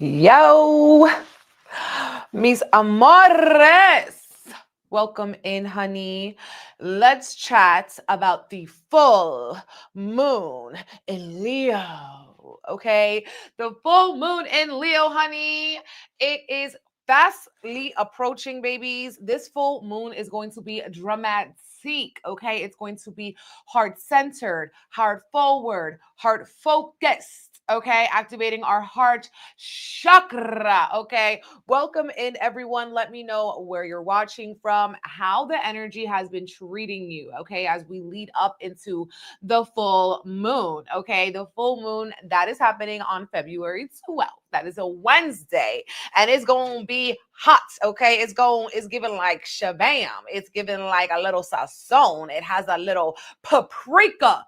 Yo, mis amores. Welcome in, honey. Let's chat about the full moon in Leo. Okay, the full moon in Leo, honey. It is fastly approaching, babies. This full moon is going to be dramatic. Okay, it's going to be heart centered, heart forward, heart focused. Okay, activating our heart chakra. Okay, welcome in, everyone. Let me know where you're watching from, how the energy has been treating you. Okay, as we lead up into the full moon. Okay, the full moon that is happening on February 12th. That is a Wednesday, and it's gonna be hot. Okay, it's giving like shabam. It's giving like a little sazon. It has a little paprika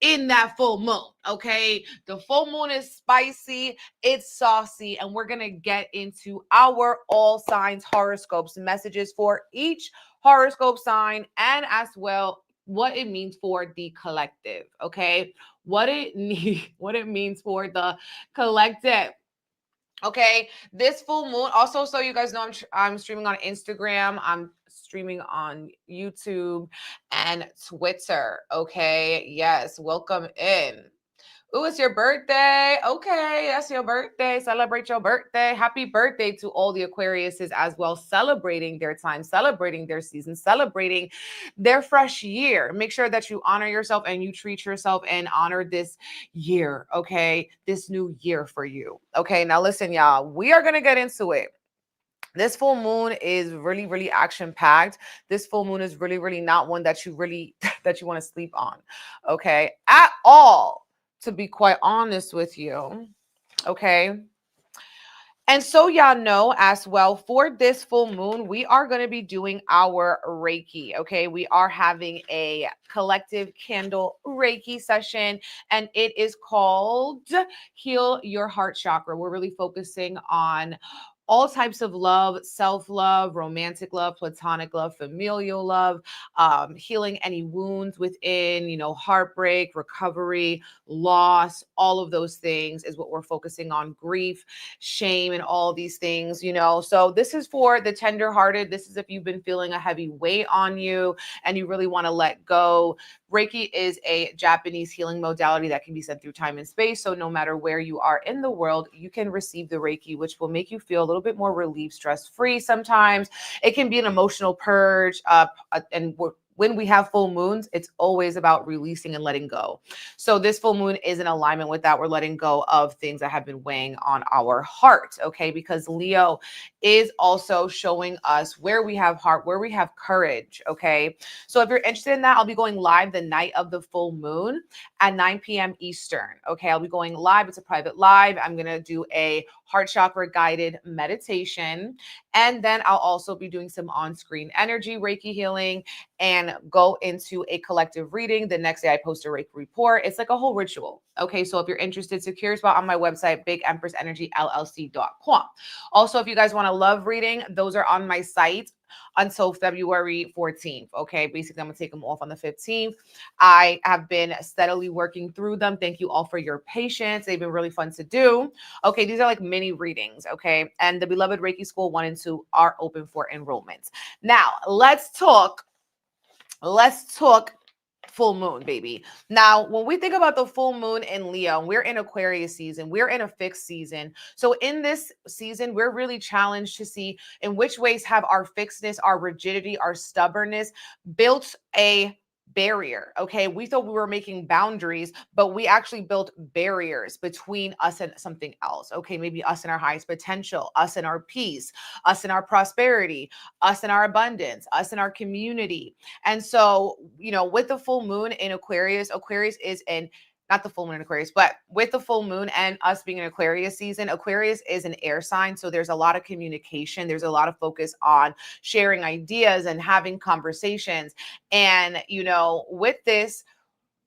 in that full moon. Okay, the full moon is spicy, it's saucy, and we're gonna get into our all signs horoscopes, messages for each horoscope sign, and as well what it means for the collective. Okay, what it means for the collective. Okay, this full moon also, so you guys know, I'm streaming on Instagram, I'm streaming on YouTube and Twitter. Okay, yes, welcome in. Ooh, it's your birthday. Okay, that's your birthday. Celebrate your birthday. Happy birthday to all the Aquariuses as well, celebrating their time, celebrating their season, celebrating their fresh year. Make sure that you honor yourself and you treat yourself and honor this year, okay? This new year for you. Okay, now listen, y'all, we are going to get into it. This full moon is really, really action packed. This full moon is really, really not one that you really that you want to sleep on, okay? At all, to be quite honest with you, okay? And so y'all know as well, for this full moon, we are going to be doing our Reiki, okay? We are having a collective candle Reiki session, and it is called Heal Your Heart Chakra. We're really focusing on all types of love, self-love, romantic love, platonic love, familial love, healing any wounds within, heartbreak, recovery, loss, all of those things is what we're focusing on. Grief, shame, and all these things, So this is for the tenderhearted. This is if you've been feeling a heavy weight on you and you really want to let go. Reiki is a Japanese healing modality that can be sent through time and space. So no matter where you are in the world, you can receive the Reiki, which will make you feel a little bit more relieved, stress-free. Sometimes it can be an emotional purge. When we have full moons, it's always about releasing and letting go. So this full moon is in alignment with that. We're letting go of things that have been weighing on our heart, okay? Because Leo is also showing us where we have heart, where we have courage, okay? So if you're interested in that, I'll be going live the night of the full moon at 9 p.m. Eastern, okay? I'll be going live. It's a private live. I'm going to do a heart chakra guided meditation. And then I'll also be doing some on-screen energy Reiki healing and go into a collective reading. The next day I post a Reiki report. It's like a whole ritual. Okay, so if you're interested, secure a spot on my website, bigempressenergyllc.com. Also, if you guys want a love reading, those are on my site until February 14th. Okay, basically I'm gonna take them off on the 15th. I have been steadily working through them. Thank you all for your patience. They've been really fun to do. Okay, these are like mini readings, okay? And the Beloved Reiki School 1 and 2 are open for enrollment. Now, let's talk full moon, baby. Now, when we think about the full moon in Leo, we're in Aquarius season, we're in a fixed season. So in this season, we're really challenged to see in which ways have our fixedness, our rigidity, our stubbornness built a barrier. Okay, we thought we were making boundaries, but we actually built barriers between us and something else. Okay, maybe us and our highest potential, us and our peace, us and our prosperity, us and our abundance, us and our community. And so, with the full moon in Aquarius, Aquarius is in not the full moon in Aquarius, but with the full moon and us being in Aquarius season, Aquarius is an air sign. So there's a lot of communication. There's a lot of focus on sharing ideas and having conversations. And, with this,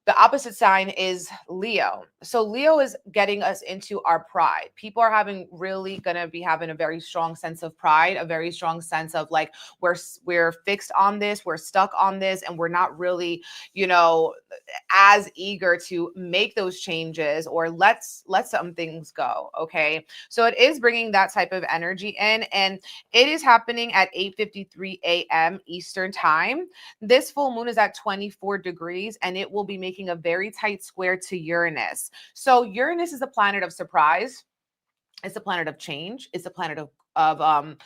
The opposite sign is Leo. So Leo is getting us into our pride. People are really going to be having a very strong sense of pride, a very strong sense of like, we're fixed on this, we're stuck on this, and we're not really, as eager to make those changes or let some things go. Okay. So it is bringing that type of energy in, and it is happening at 8:53 a.m. Eastern time. This full moon is at 24 degrees, and it will be making a very tight square to Uranus. So Uranus is a planet of surprise. It's a planet of change. It's a planet of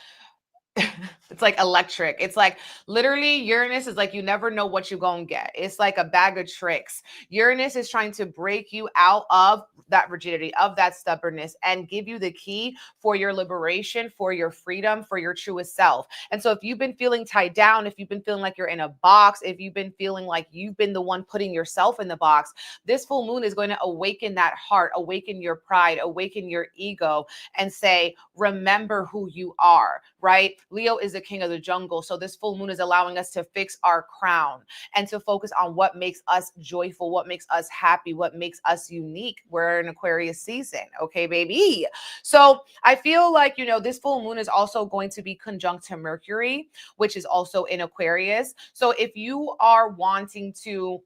it's like electric. It's like literally Uranus is like, you never know what you're going to get. It's like a bag of tricks. Uranus is trying to break you out of that rigidity, of that stubbornness, and give you the key for your liberation, for your freedom, for your truest self. And so if you've been feeling tied down, if you've been feeling like you're in a box, if you've been feeling like you've been the one putting yourself in the box, this full moon is going to awaken that heart, awaken your pride, awaken your ego, and say, remember who you are, right? Leo is the king of the jungle. So this full moon is allowing us to fix our crown and to focus on what makes us joyful, what makes us happy, what makes us unique. We're in Aquarius season. Okay, baby. So I feel like, this full moon is also going to be conjunct to Mercury, which is also in Aquarius. So if you are wanting to,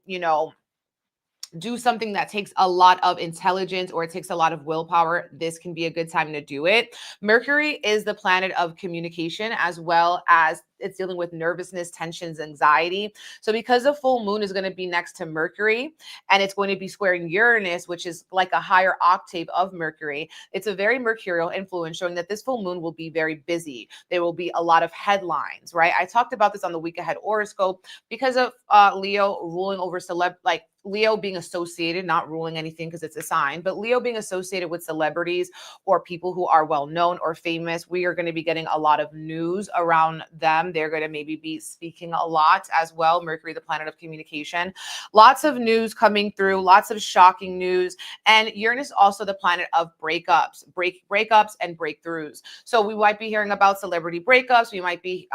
do something that takes a lot of intelligence or it takes a lot of willpower, this can be a good time to do it. Mercury is the planet of communication, as well as it's dealing with nervousness, tensions, anxiety. So because the full moon is going to be next to Mercury and it's going to be squaring Uranus, which is like a higher octave of Mercury, it's a very mercurial influence, showing that this full moon will be very busy. There will be a lot of headlines, right? I talked about this on the week ahead horoscope because of Leo ruling over Leo being associated, not ruling anything because it's a sign, but Leo being associated with celebrities or people who are well known or famous. We are going to be getting a lot of news around them. They're going to maybe be speaking a lot as well. Mercury, the planet of communication. Lots of news coming through, lots of shocking news. And Uranus, also the planet of breakups and breakthroughs. So we might be hearing about celebrity breakups. We might be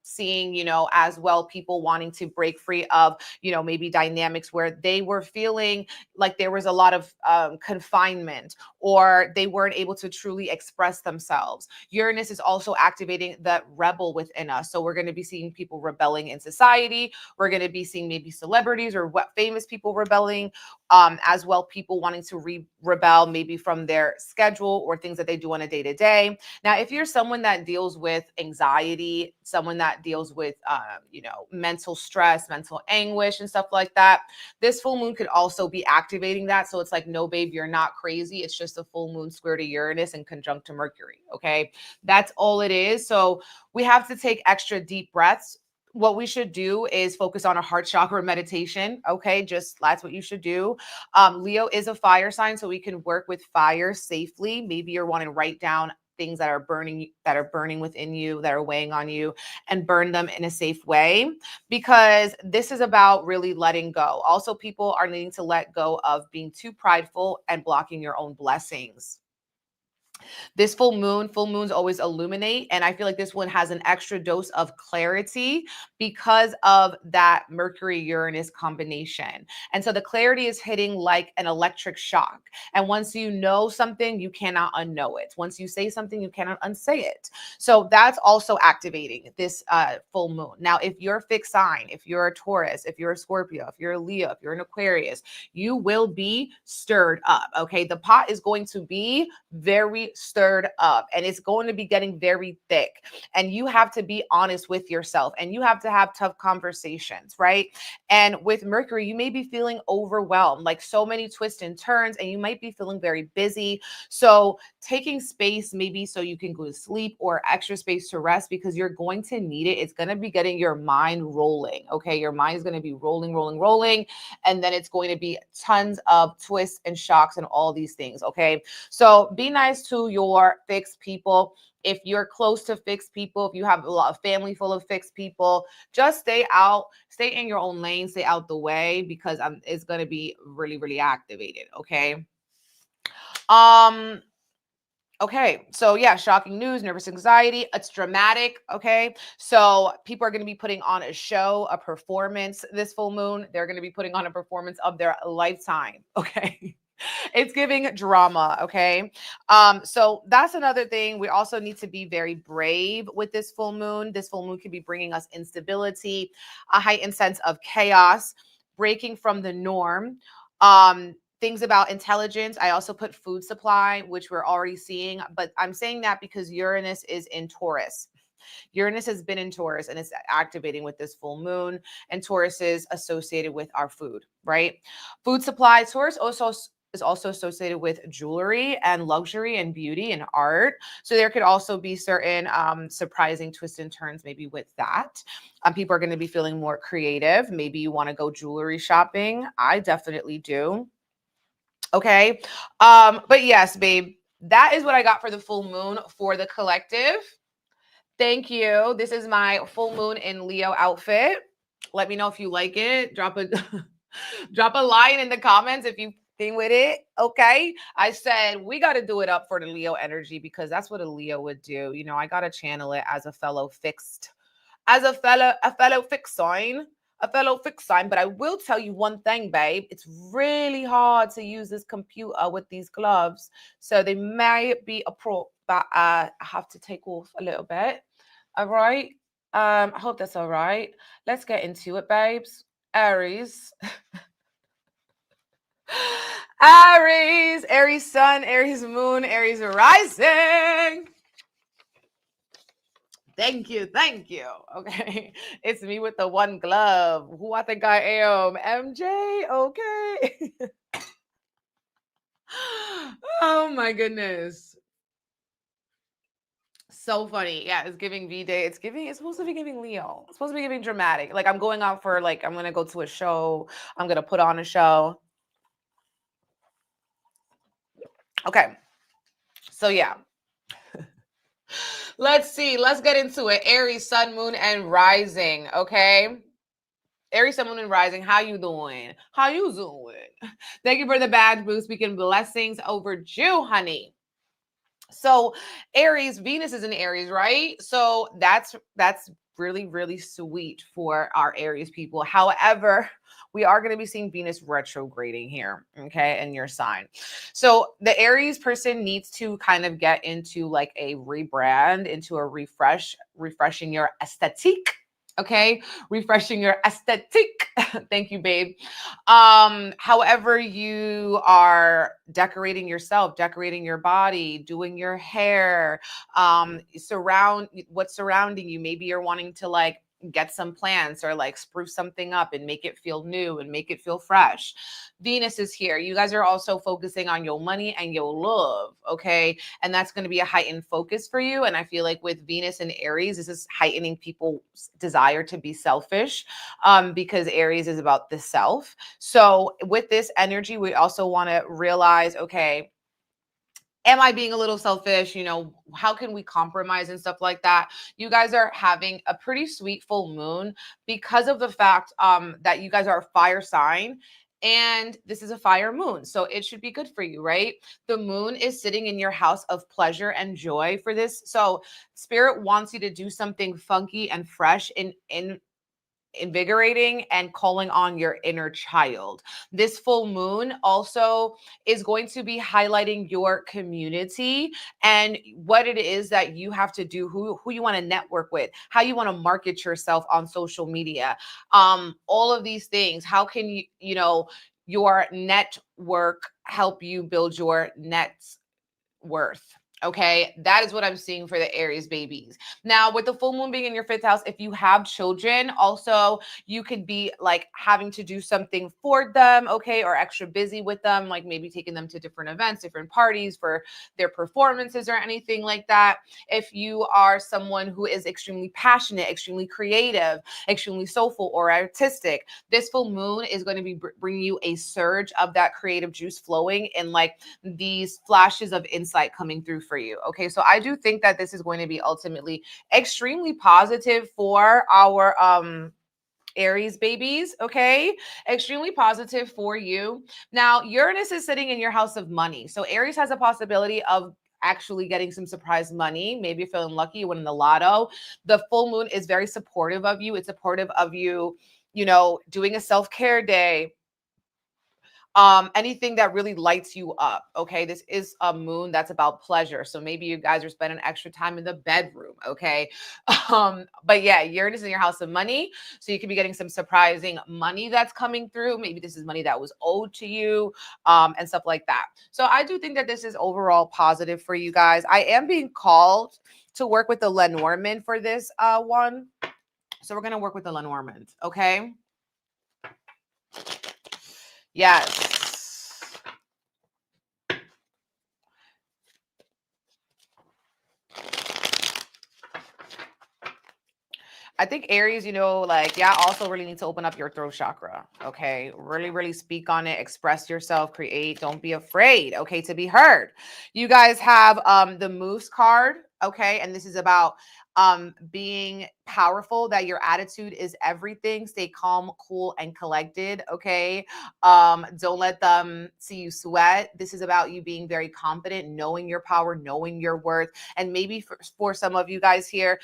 seeing, as well, people wanting to break free of, maybe dynamics where they were feeling like there was a lot of confinement, or they weren't able to truly express themselves. Uranus is also activating the rebel within us. So we're going to be seeing people rebelling in society. We're going to be seeing maybe celebrities or famous people rebelling, as well, people wanting to rebel maybe from their schedule or things that they do on a day-to-day. Now, if you're someone that deals with anxiety, someone that deals with, mental stress, mental anguish and stuff like that, this full moon could also be activating that. So it's like, no, babe, you're not crazy. It's just a full moon square to Uranus and conjunct to Mercury. Okay. That's all it is. So we have to take extra deep breaths. What we should do is focus on a heart chakra meditation. Okay. Just that's what you should do. Leo is a fire sign, so we can work with fire safely. Maybe you're wanting to write down things that are burning within you, that are weighing on you, and burn them in a safe way, because this is about really letting go. Also, people are needing to let go of being too prideful and blocking your own blessings. This full moons always illuminate. And I feel like this one has an extra dose of clarity because of that Mercury Uranus combination. And so the clarity is hitting like an electric shock. And once you know something, you cannot unknow it. Once you say something, you cannot unsay it. So that's also activating this full moon. Now, if you're a fixed sign, if you're a Taurus, if you're a Scorpio, if you're a Leo, if you're an Aquarius, you will be stirred up. Okay. The pot is going to be very stirred up, and it's going to be getting very thick, and you have to be honest with yourself, and you have to have tough conversations, right? And with Mercury, you may be feeling overwhelmed, like so many twists and turns, and you might be feeling very busy. So taking space, maybe so you can go to sleep, or extra space to rest, because you're going to need it. It's going to be getting your mind rolling. Okay. Your mind is going to be rolling. And then it's going to be tons of twists and shocks and all these things. Okay. So be nice to your fixed people. If you're close to fixed people, if you have a lot of family full of fixed people, just stay in your own lane, stay out the way, because it's going to be really, really activated. Okay. Okay, so yeah, shocking news, nervous anxiety, it's dramatic, okay? So people are going to be putting on a show, a performance this full moon. They're going to be putting on a performance of their lifetime, okay? It's giving drama, okay? So that's another thing. We also need to be very brave with this full moon. This full moon could be bringing us instability, a heightened sense of chaos, breaking from the norm. Things about intelligence. I also put food supply, which we're already seeing, but I'm saying that because Uranus is in Taurus. Uranus has been in Taurus and it's activating with this full moon, and Taurus is associated with our food, right? Food supply. Taurus also is also associated with jewelry and luxury and beauty and art. So there could also be certain surprising twists and turns maybe with that. People are going to be feeling more creative. Maybe you want to go jewelry shopping. I definitely do. Okay. But yes, babe, that is what I got for the full moon for the collective. Thank you. This is my full moon in Leo outfit. Let me know if you like it. Drop a drop a line in the comments if you came with it. Okay. I said we got to do it up for the Leo energy because that's what a Leo would do. You know, I gotta channel it as a fellow fixed, as a fellow fixed sign. A fellow fixed sign, but I will tell you one thing, babe. It's really hard to use this computer with these gloves. So they may be a pro, but I have to take off a little bit. All right. I hope that's all right. Let's get into it, babes. Aries. Aries, Aries sun, Aries moon, Aries rising. Thank you, thank you. Okay, it's me with the one glove. Who I think I am, MJ? Okay. Oh my goodness. So funny. Yeah, it's giving V-Day. It's supposed to be giving Leo. It's supposed to be giving dramatic. Like I'm going out for I'm gonna go to a show. I'm gonna put on a show. Okay. So yeah. Let's see. Let's get into it. Aries, sun, moon, and rising. Okay. Aries, sun, moon, and rising. How you doing? How you doing? Thank you for the badge boost. Speaking blessings over you, honey. So Aries, Venus is in Aries, right? So that's really, really sweet for our Aries people. However, we are going to be seeing Venus retrograding here, okay, in your sign. So the Aries person needs to kind of get into like a rebrand, into a refreshing your aesthetique. Okay, refreshing your aesthetic. Thank you, babe. However, you are decorating yourself, decorating your body, doing your hair, what's surrounding you. Maybe you're wanting to like get some plants or like spruce something up and make it feel new and make it feel fresh. Venus is here. You guys are also focusing on your money and your love, okay? And that's going to be a heightened focus for you. And I feel like with Venus and Aries, this is heightening people's desire to be selfish, because Aries is about the self. So with this energy, we also want to realize, okay, am I being a little selfish? You know, how can we compromise and stuff like that? You guys are having a pretty sweet full moon because of the fact that you guys are a fire sign. And this is a fire moon. So it should be good for you, right? The moon is sitting in your house of pleasure and joy for this. So spirit wants you to do something funky and fresh in invigorating and calling on your inner child. This full moon also is going to be highlighting your community and what it is that you have to do, who you want to network with, how you want to market yourself on social media. All of these things. How can your network help you build your net worth? Okay, that is what I'm seeing for the Aries babies. Now, with the full moon being in your fifth house, if you have children, also you could be like having to do something for them, okay, or extra busy with them, like maybe taking them to different events, different parties for their performances or anything like that. If you are someone who is extremely passionate, extremely creative, extremely soulful or artistic, this full moon is going to be bringing you a surge of that creative juice flowing and like these flashes of insight coming through for you. Okay, so I do think that this is going to be ultimately extremely positive for our Aries babies, okay? Extremely positive for you. Now, Uranus is sitting in your house of money. So Aries has a possibility of actually getting some surprise money. Maybe you're feeling lucky, you win in the lotto. The full moon is very supportive of you. It's supportive of you, doing a self-care day, anything that really lights you up. Okay, this is a moon that's about pleasure, so maybe you guys are spending extra time in the bedroom. Okay, but yeah, Uranus in your house of money, so you could be getting some surprising money that's coming through. Maybe this is money that was owed to you, and stuff like that. So I do think that this is overall positive for you guys. I am being called to work with the Lenormand for this one, so we're gonna work with the Lenormand. Okay. Yes. I think Aries, also really need to open up your throat chakra. Okay. Really, really speak on it, express yourself, create. Don't be afraid, okay, to be heard. You guys have the Moose card, okay, and this is about being powerful, that your attitude is everything. Stay calm, cool, and collected, okay? Don't let them see you sweat. This is about you being very confident, knowing your power, knowing your worth. And maybe for some of you guys here,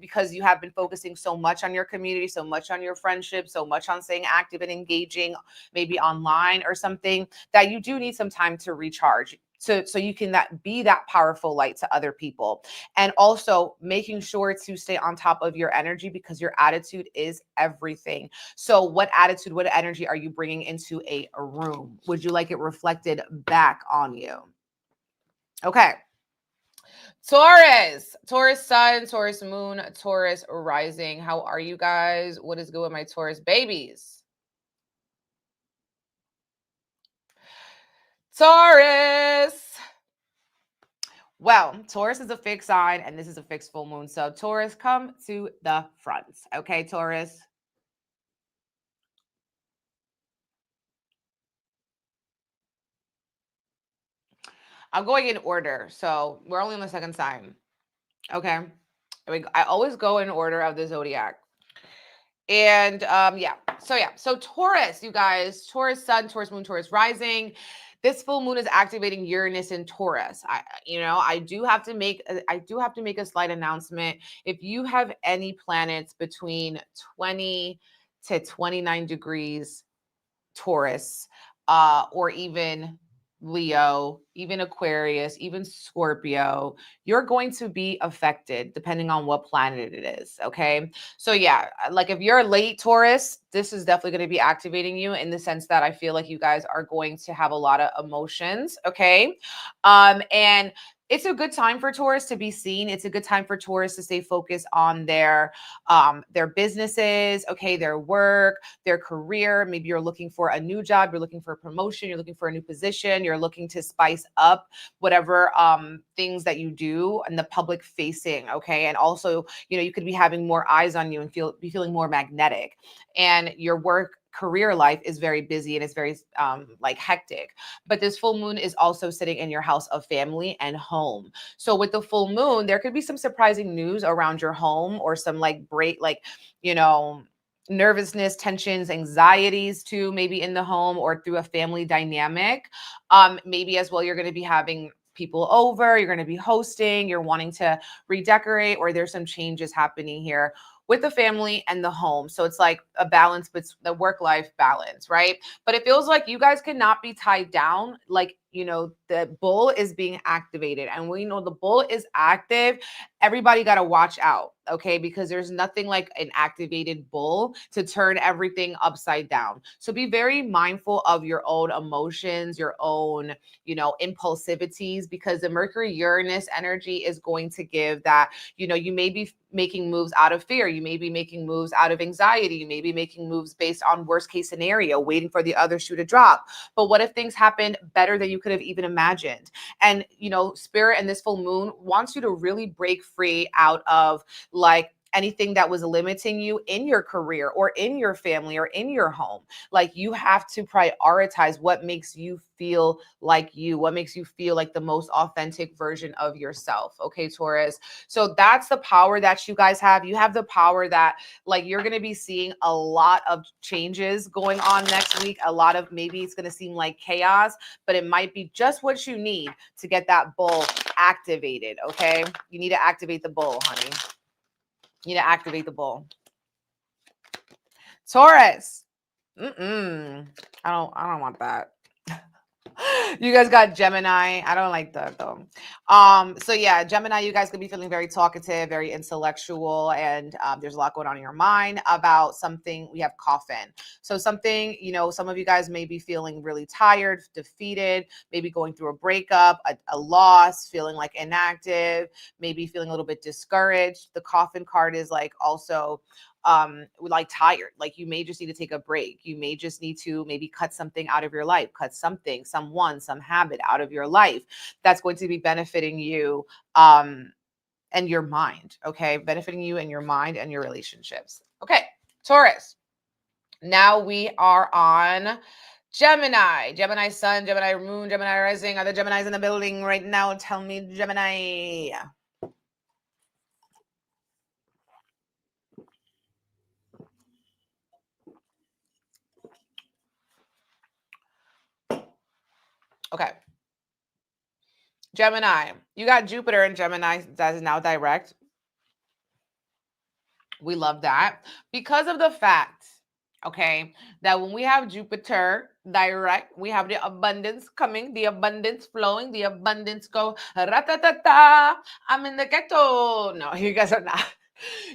because you have been focusing so much on your community, so much on your friendship, so much on staying active and engaging, maybe online or something, that you do need some time to recharge. So you can be that powerful light to other people. And also making sure to stay on top of your energy, because your attitude is everything. So what attitude, what energy are you bringing into a room? Would you like it reflected back on you? Okay. Taurus sun, Taurus moon, Taurus rising. How are you guys? What is good with my Taurus babies? Taurus. Well, Taurus is a fixed sign and this is a fixed full moon. So Taurus, come to the front. Okay, Taurus. I'm going in order. So we're only on the second sign. Okay. I always go in order of the zodiac. And So Taurus, you guys, Taurus sun, Taurus moon, Taurus rising. This full moon is activating Uranus in Taurus. I do have to make a slight announcement. If you have any planets between 20 to 29 degrees Taurus, or even Leo, even Aquarius, even Scorpio, you're going to be affected depending on what planet it is. Okay. So, yeah, like if you're a late Taurus, this is definitely going to be activating you, in the sense that I feel like you guys are going to have a lot of emotions. Okay. And it's a good time for Taurus to be seen. It's a good time for Taurus to stay focused on their businesses, okay, their work, their career. Maybe you're looking for a new job, you're looking for a promotion, you're looking for a new position, you're looking to spice up whatever things that you do in the public facing, okay? And also, you could be having more eyes on you and be feeling more magnetic. And your work career life is very busy and it's very hectic. But this full moon is also sitting in your house of family and home. So with the full moon, there could be some surprising news around your home, or some nervousness, tensions, anxieties too, maybe in the home or through a family dynamic. Maybe as well, you're going to be having people over, you're going to be hosting, you're wanting to redecorate, or there's some changes happening here with the family and the home. So it's like a balance, but the work-life balance, right? But it feels like you guys cannot be tied down. The bull is being activated, and we know the bull is active. Everybody got to watch out, okay? Because there's nothing like an activated bull to turn everything upside down. So be very mindful of your own emotions, your own, impulsivities, because the Mercury Uranus energy is going to give that, you may be making moves out of fear. You may be making moves out of anxiety. You may be making moves based on worst case scenario, waiting for the other shoe to drop. But what if things happened better than you could have even imagined? And, Spirit and this full moon wants you to really break free out of anything that was limiting you in your career or in your family or in your home. Like, you have to prioritize what makes you feel like you, what makes you feel like the most authentic version of yourself. Okay, Taurus. So that's the power that you guys have. You have the power that, like, you're going to be seeing a lot of changes going on next week. A lot of, maybe it's going to seem like chaos, but it might be just what you need to get that bull activated. Okay, you need to activate the bull, honey. You need to activate the bull. Taurus. I don't want that. You guys got Gemini. I don't like that though. So yeah, Gemini, you guys could be feeling very talkative, very intellectual, and there's a lot going on in your mind about something. We have coffin. So something, you know, some of you guys may be feeling really tired, defeated, maybe going through a breakup, a loss, feeling like inactive, maybe feeling a little bit discouraged. The coffin card is like also like tired, like you may just need to take a break. You may just need to maybe cut something out of your life, cut something, someone, some habit out of your life that's going to be benefiting you and your mind. Okay, benefiting you and your mind and your relationships. Okay, Taurus. Now we are on Gemini. Gemini sun, Gemini moon, Gemini rising. Are the Geminis in the building right now? Tell me, Gemini. Okay. Gemini, you got Jupiter in Gemini that is now direct. We love that because of the fact, okay, that when we have Jupiter direct, we have the abundance coming, the abundance flowing, the abundance go, ratatata, I'm in the ghetto. No, you guys are not.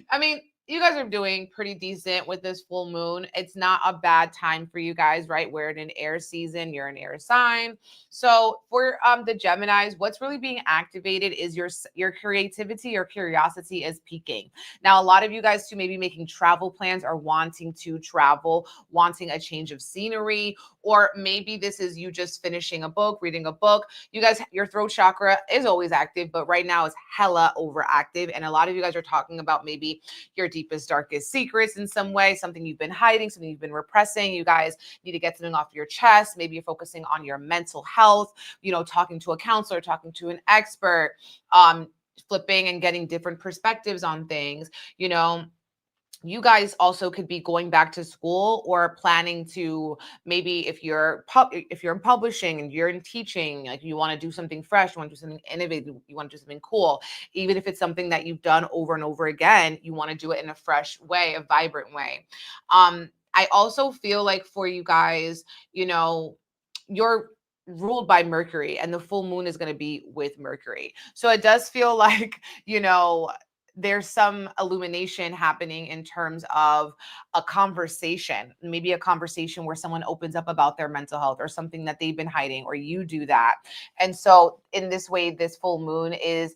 I mean, you guys are doing pretty decent with this full moon. It's not a bad time for you guys, right? We're in an air season. You're an air sign. So for the Geminis, what's really being activated is your creativity, your curiosity is peaking. Now, a lot of you guys too may be making travel plans or wanting to travel, wanting a change of scenery, or maybe this is you just finishing a book, reading a book. You guys, your throat chakra is always active, but right now it's hella overactive. And a lot of you guys are talking about maybe your deepest, darkest secrets in some way, something you've been hiding, something you've been repressing. You guys need to get something off your chest. Maybe you're focusing on your mental health, you know, talking to a counselor, talking to an expert, flipping and getting different perspectives on things. You know, you guys also could be going back to school or planning to, maybe if you're in publishing and you're in teaching, like you want to do something fresh, you want to do something innovative, you want to do something cool, even if it's something that you've done over and over again, you want to do it in a fresh way, a vibrant way. I also feel like for you guys, you know, you're ruled by Mercury and the full moon is going to be with Mercury. So it does feel like, you know, there's some illumination happening in terms of a conversation, maybe a conversation where someone opens up about their mental health or something that they've been hiding, or you do that. And so in this way, this full moon is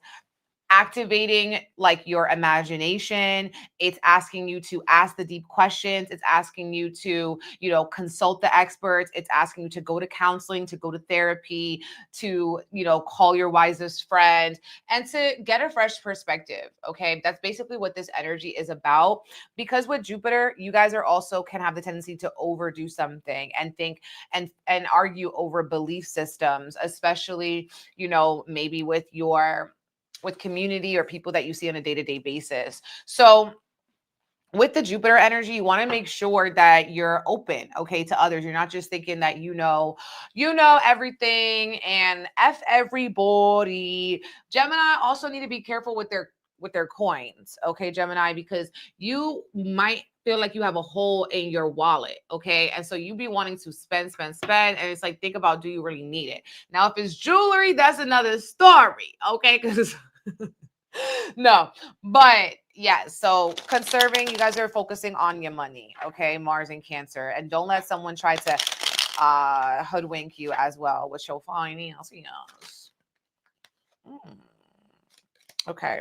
activating like your imagination. It's asking you to ask the deep questions. It's asking you to, you know, consult the experts. It's asking you to go to counseling, to go to therapy, to, you know, call your wisest friend and to get a fresh perspective. Okay. That's basically what this energy is about. Because with Jupiter, you guys are also can have the tendency to overdo something and think and argue over belief systems, especially, you know, maybe with community or people that you see on a day-to-day basis. So with the Jupiter energy, you want to make sure that you're open, okay, to others. You're not just thinking that you know everything and F everybody. Gemini also need to be careful with their coins, okay, Gemini, because you might feel like you have a hole in your wallet, okay? And so you be wanting to spend, and it's like, think about, do you really need it? Now, if it's jewelry, that's another story, okay? Because no, but yeah, so conserving, you guys are focusing on your money, okay? Mars and Cancer, and don't let someone try to hoodwink you as well with your finances. Okay.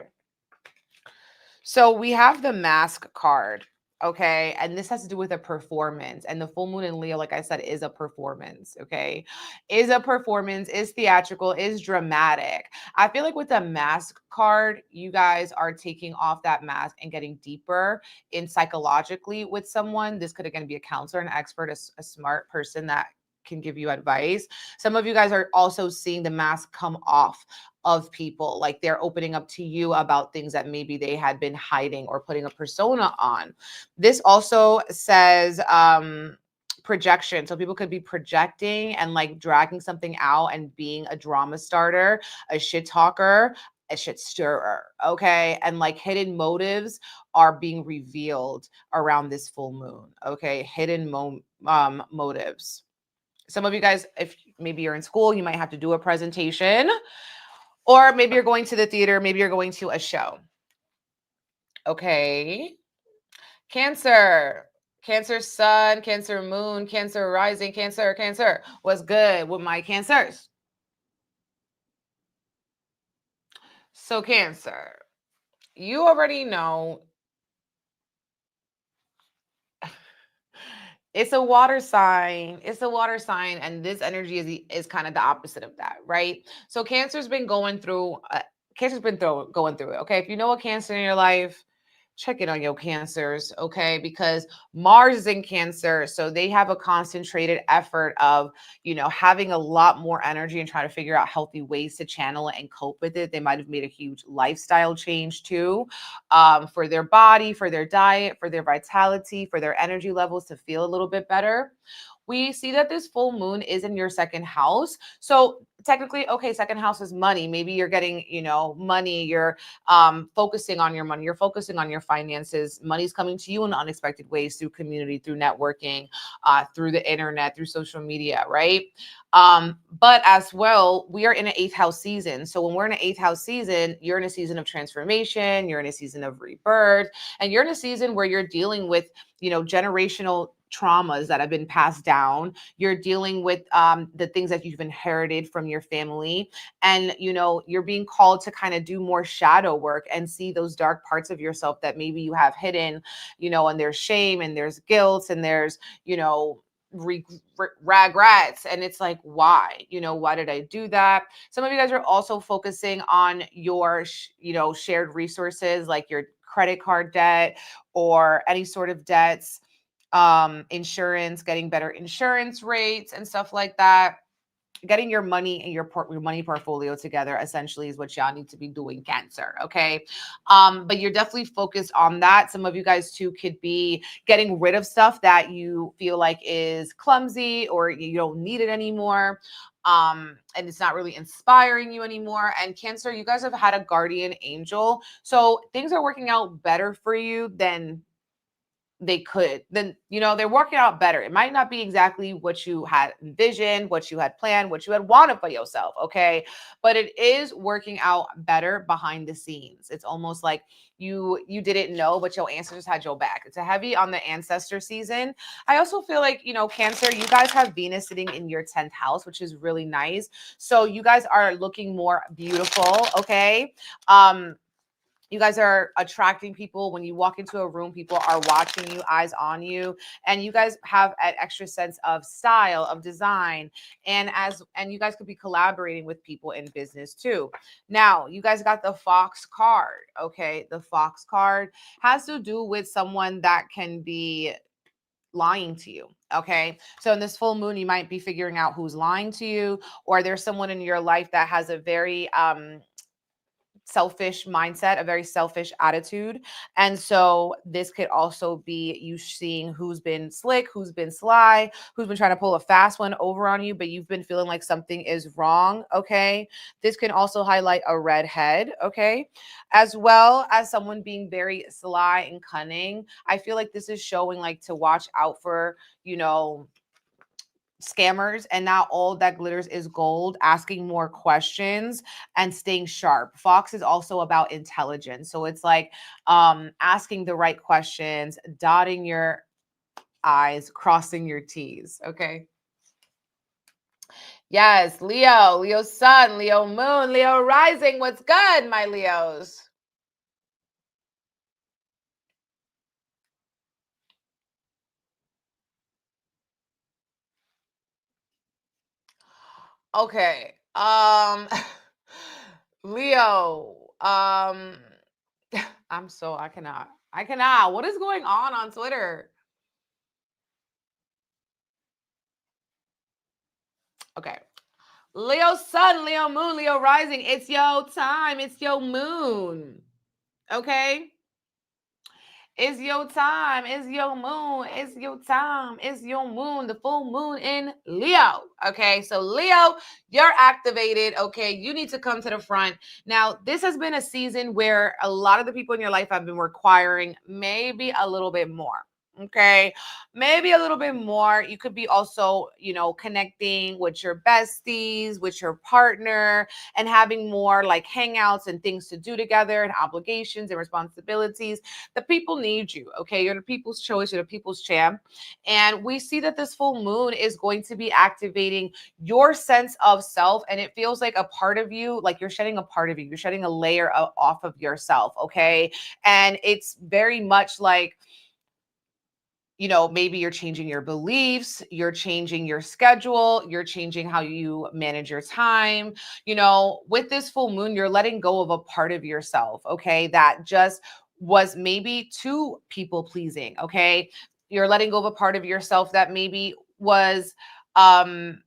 So we have the Mask card. Okay. And this has to do with a performance. And the full moon in Leo, like I said, is a performance. Okay. Is a performance, is theatrical, is dramatic. I feel like with the mask card, you guys are taking off that mask and getting deeper in psychologically with someone. This could again be a counselor, an expert, a smart person that can give you advice. Some of you guys are also seeing the mask come off of people, like they're opening up to you about things that maybe they had been hiding or putting a persona on. This also says projection. So people could be projecting and like dragging something out and being a drama starter, a shit talker, a shit stirrer. Okay. And like hidden motives are being revealed around this full moon. Okay. Hidden motives. Some of you guys, if maybe you're in school, you might have to do a presentation, or maybe you're going to the theater, maybe you're going to a show. Okay. Cancer. Cancer sun, Cancer moon, Cancer rising, Cancer. What's good with my Cancers? So Cancer, you already know it's a water sign. It's a water sign, and this energy is kind of the opposite of that, right? So Cancer's been going through. Going through it. Okay, if you know a Cancer in your life, check in on your Cancers, okay? Because Mars is in Cancer, so they have a concentrated effort of, having a lot more energy and trying to figure out healthy ways to channel it and cope with it. They might have made a huge lifestyle change too, for their body, for their diet, for their vitality, for their energy levels to feel a little bit better. We see that this full moon is in your second house. So technically, okay, second house is money. Maybe you're getting, money. You're focusing on your money. You're focusing on your finances. Money's coming to you in unexpected ways through community, through networking, through the internet, through social media, right? But as well, we are in an eighth house season. So when we're in an eighth house season, you're in a season of transformation. You're in a season of rebirth, and you're in a season where you're dealing with, generational traumas that have been passed down. You're dealing with the things that you've inherited from your family, and you're being called to kind of do more shadow work and see those dark parts of yourself that maybe you have hidden, and there's shame and there's guilt and there's regrets, and it's like, why did I do that? Some of you guys are also focusing on your shared resources, like your credit card debt or any sort of debts, insurance, getting better insurance rates and stuff like that. Getting your money and your money portfolio together essentially is what y'all need to be doing, Cancer. Okay. But you're definitely focused on that. Some of you guys too could be getting rid of stuff that you feel like is clumsy or you don't need it anymore. And it's not really inspiring you anymore. And Cancer, you guys have had a guardian angel. So things are working out better for you than they could. Then they're working out better. It might not be exactly what you had envisioned, what you had planned, what you had wanted for yourself, okay? But it is working out better behind the scenes. It's almost like you didn't know, but your ancestors had your back. It's a heavy on the ancestor season. I also feel like, Cancer, you guys have Venus sitting in your 10th house, which is really nice. So you guys are looking more beautiful, okay? You guys are attracting people. When you walk into a room, people are watching you, eyes on you, and you guys have an extra sense of style, of design, and you guys could be collaborating with people in business too. Now, you guys got the Fox card, okay? The Fox card has to do with someone that can be lying to you. Okay. So in this full moon, you might be figuring out who's lying to you, or there's someone in your life that has a very selfish mindset, a very selfish attitude. And so this could also be you seeing who's been slick, who's been sly, who's been trying to pull a fast one over on you, but you've been feeling like something is wrong. Okay. This can also highlight a redhead. Okay. As well as someone being very sly and cunning. I feel like this is showing like to watch out for, scammers, and not all that glitters is gold, asking more questions and staying sharp. Fox is also about intelligence. So it's like asking the right questions, dotting your I's, crossing your T's. Okay. Yes, Leo sun, Leo moon, Leo rising. What's good, my Leos? Okay. Leo. I cannot. I cannot. What is going on Twitter? Okay. Leo sun, Leo moon, Leo rising. It's your time. It's your moon. Okay? It's your time. It's your moon. It's your time. It's your moon. The full moon in Leo. Okay. So, Leo, you're activated. Okay. You need to come to the front. Now, this has been a season where a lot of the people in your life have been requiring maybe a little bit more. Okay. Maybe a little bit more. You could be also, connecting with your besties, with your partner, and having more like hangouts and things to do together and obligations and responsibilities. The people need you. Okay. You're the people's choice. You're the people's champ. And we see that this full moon is going to be activating your sense of self. And it feels like a part of you, like you're shedding a part of you. You're shedding a layer off of yourself. Okay. And it's very much like, maybe you're changing your beliefs, you're changing your schedule, you're changing how you manage your time. With this full moon, you're letting go of a part of yourself, okay, that just was maybe too people pleasing, okay? You're letting go of a part of yourself that maybe was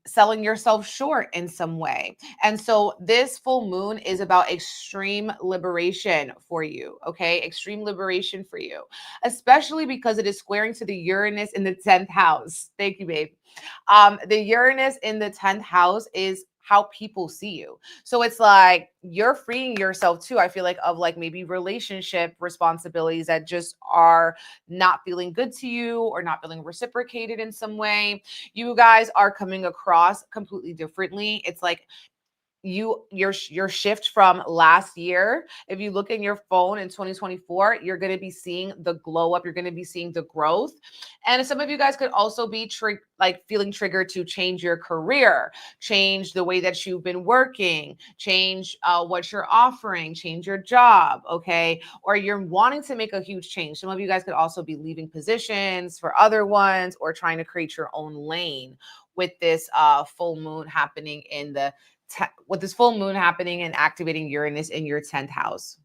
selling yourself short in some way. And so this full moon is about extreme liberation for you, okay? Extreme liberation for you, especially because it is squaring to the Uranus in the 10th house. Thank you, babe. The Uranus in the 10th house is how people see you. So it's like you're freeing yourself too, I feel like, of like maybe relationship responsibilities that just are not feeling good to you or not feeling reciprocated in some way. You guys are coming across completely differently. It's like your shift from last year. If you look in your phone in 2024, you're going to be seeing the glow up, you're going to be seeing the growth. And some of you guys could also be feeling triggered to change your career, change the way that you've been working, change what you're offering, change your job, okay? Or you're wanting to make a huge change. Some of you guys could also be leaving positions for other ones or trying to create your own lane with this full moon happening with this full moon happening and activating Uranus in your 10th house.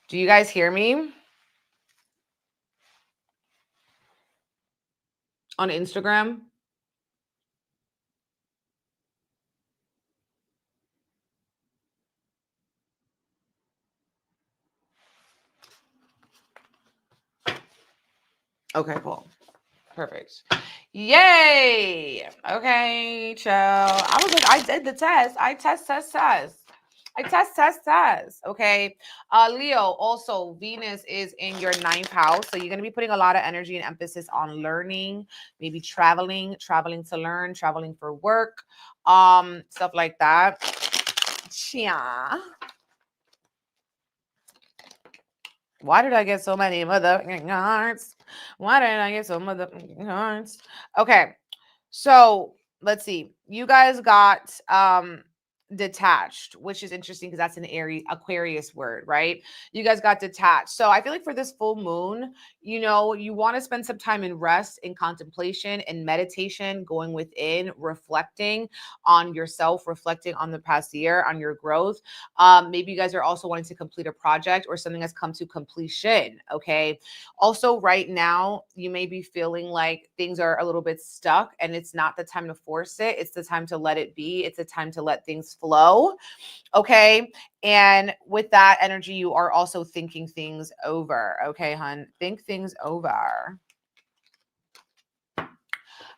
Do you guys hear me? On Instagram? Okay, cool. Perfect. Yay. Okay, chill. I was like, I did the test. I test. I test. Okay. Leo, also Venus is in your 9th house. So you're going to be putting a lot of energy and emphasis on learning, maybe traveling to learn, traveling for work, stuff like that. Yeah. Why did I get so many motherfucking cards? Why did I get so motherfucking cards? Okay. So let's see. You guys got detached, which is interesting because that's an Aquarius word, right? You guys got detached. So I feel like for this full moon, you want to spend some time in rest, in contemplation, and meditation, going within, reflecting on yourself, reflecting on the past year, on your growth. Maybe you guys are also wanting to complete a project or something has come to completion. Okay. Also, right now, you may be feeling like things are a little bit stuck and it's not the time to force it. It's the time to let it be. It's the time to let things flow. Okay. And with that energy, you are also thinking things over. Okay, hun. Think things over.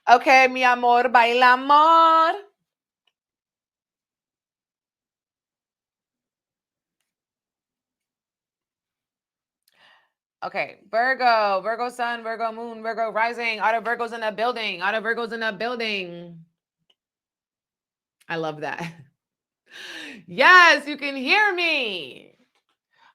Okay, mi amor, baila amor. Okay, Virgo sun, Virgo moon, Virgo rising. All the Virgos in the building. All the Virgos in the building. I love that. Yes, you can hear me.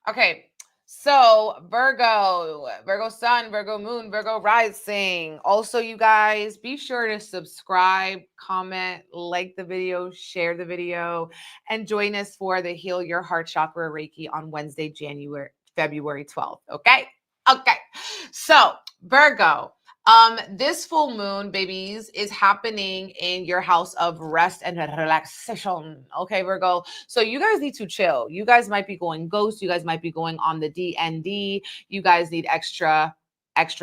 Okay, so Virgo sun, Virgo moon, Virgo rising. Also, you guys, be sure to subscribe, comment, like the video, share the video, and join us for the Heal Your Heart Chakra Reiki on Wednesday, February 12th. Okay. So, Virgo, This full moon, babies, is happening in your house of rest and relaxation. Okay, Virgo. So you guys need to chill. You guys might be going ghost. You guys might be going on the DND. You guys need extra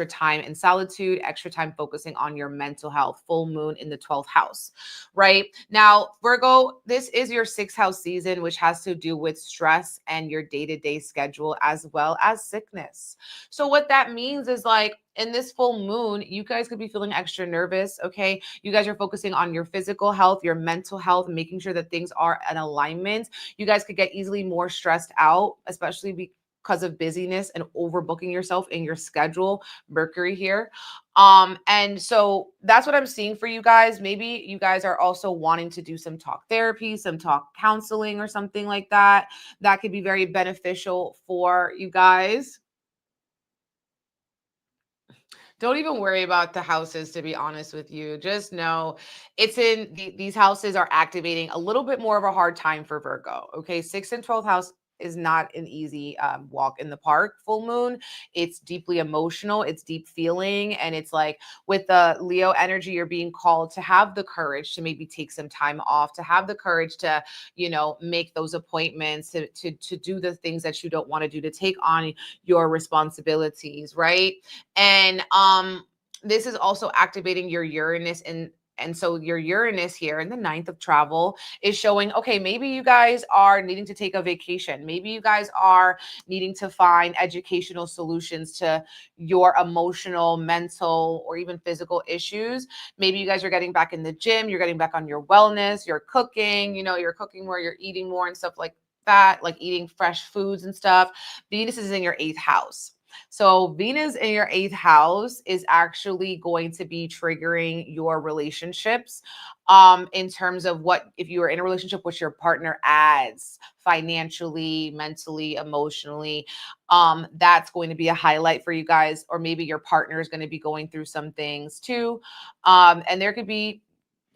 time in solitude, extra time focusing on your mental health. Full moon in the 12th house, right? Now, Virgo, this is your 6th house season, which has to do with stress and your day-to-day schedule as well as sickness. So what that means is like in this full moon, you guys could be feeling extra nervous, okay? You guys are focusing on your physical health, your mental health, making sure that things are in alignment. You guys could get easily more stressed out, especially because of busyness and overbooking yourself in your schedule. Mercury here. And so that's what I'm seeing for you guys. Maybe you guys are also wanting to do some talk therapy, some talk counseling or something like that. That could be very beneficial for you guys. Don't even worry about the houses, to be honest with you. Just know it's in these houses are activating a little bit more of a hard time for Virgo. Okay. 6th and 12th house is not an easy walk in the park. Full moon, it's deeply emotional, it's deep feeling, and it's like with the Leo energy, you're being called to have the courage to maybe take some time off, to have the courage to, make those appointments, to do the things that you don't want to do, to take on your responsibilities, right? And this is also activating your Uranus, and so your Uranus here in the 9th of travel is showing, okay, maybe you guys are needing to take a vacation. Maybe you guys are needing to find educational solutions to your emotional, mental, or even physical issues. Maybe you guys are getting back in the gym, you're getting back on your wellness, you're cooking, you're cooking more, you're eating more and stuff like that, like eating fresh foods and stuff. Venus is in your 8th house. So Venus in your 8th house is actually going to be triggering your relationships in terms of what, if you are in a relationship, what your partner adds financially, mentally, emotionally. That's going to be a highlight for you guys, or maybe your partner is going to be going through some things too. And there could be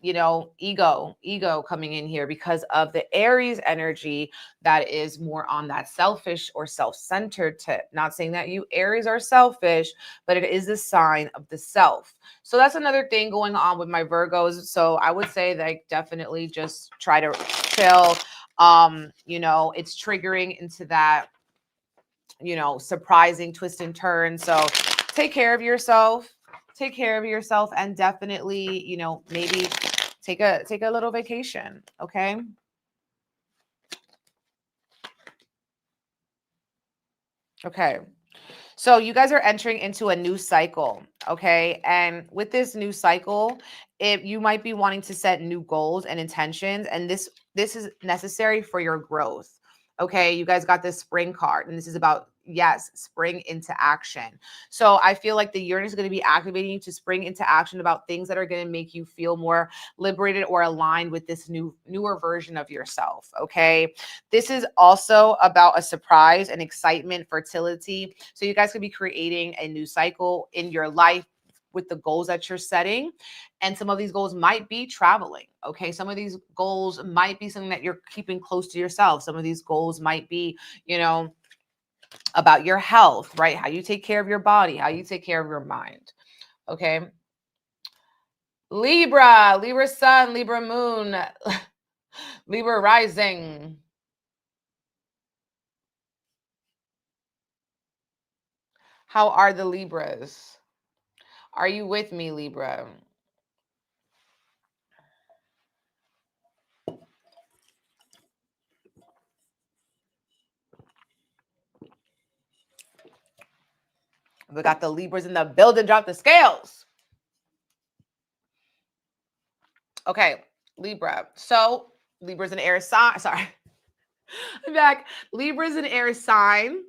ego coming in here because of the Aries energy that is more on that selfish or self-centered tip. Not saying that you Aries are selfish, but it is a sign of the self. So that's another thing going on with my Virgos. So I would say that definitely just try to chill. It's triggering into that, surprising twist and turn. So take care of yourself. Take care of yourself, and definitely, maybe take a little vacation, okay? Okay. So you guys are entering into a new cycle, okay? And with this new cycle, you might be wanting to set new goals and intentions, and this is necessary for your growth. Okay, you guys got this spring card, and this is about, yes, spring into action. So I feel like the Uranus is going to be activating you to spring into action about things that are going to make you feel more liberated or aligned with this newer version of yourself. Okay, this is also about a surprise and excitement, fertility. So you guys could be creating a new cycle in your life with the goals that you're setting. And some of these goals might be traveling. Okay. Some of these goals might be something that you're keeping close to yourself. Some of these goals might be, about your health, right? How you take care of your body, how you take care of your mind. Okay. Libra sun, Libra moon, Libra rising. How are the Libras? Are you with me, Libra? We got the Libras in the building. Drop the scales. Okay, Libra. So Libra's an air sign. Sorry. I'm back. Libra's an air sign.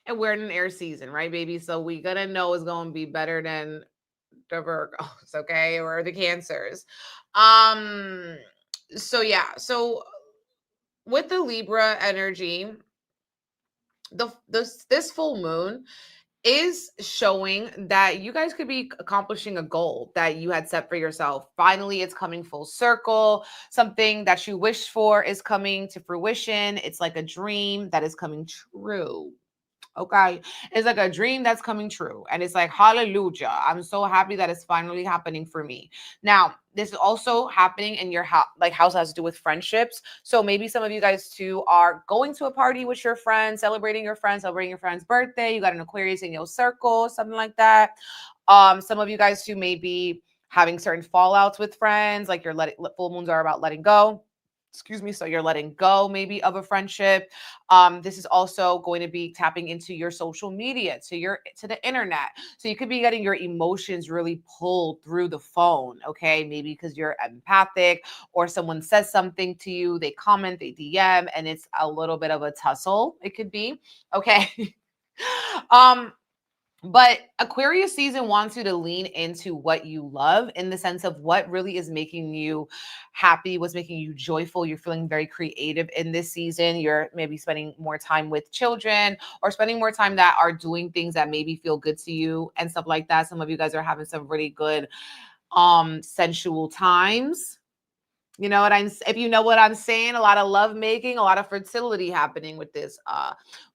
And we're in an air season, right, baby? So we gonna know it's gonna be better than the Virgos, okay, or the Cancers. So yeah, so with the Libra energy, this full moon is showing that you guys could be accomplishing a goal that you had set for yourself. Finally, it's coming full circle. Something that you wished for is coming to fruition. It's like a dream that is coming true. Okay. It's like a dream that's coming true. And it's like, hallelujah. I'm so happy that it's finally happening for me. Now, this is also happening in your house, like house has to do with friendships. So maybe some of you guys too are going to a party with your friends, celebrating your friend's birthday. You got an Aquarius in your circle, something like that. Some of you guys too may be having certain fallouts with friends, like your full moons are about letting go. Excuse me. So you're letting go maybe of a friendship. This is also going to be tapping into your social media, to the internet. So you could be getting your emotions really pulled through the phone. Okay, maybe because you're empathic, or someone says something to you, they comment, they DM, and it's a little bit of a tussle. It could be okay. um But Aquarius season wants you to lean into what you love, in the sense of what really is making you happy, what's making you joyful. You're feeling very creative in this season. You're maybe spending more time with children, or spending more time that are doing things that maybe feel good to you and stuff like that. Some of you guys are having some really good sensual times. You know what if you know what I'm saying, a lot of love making, a lot of fertility happening with this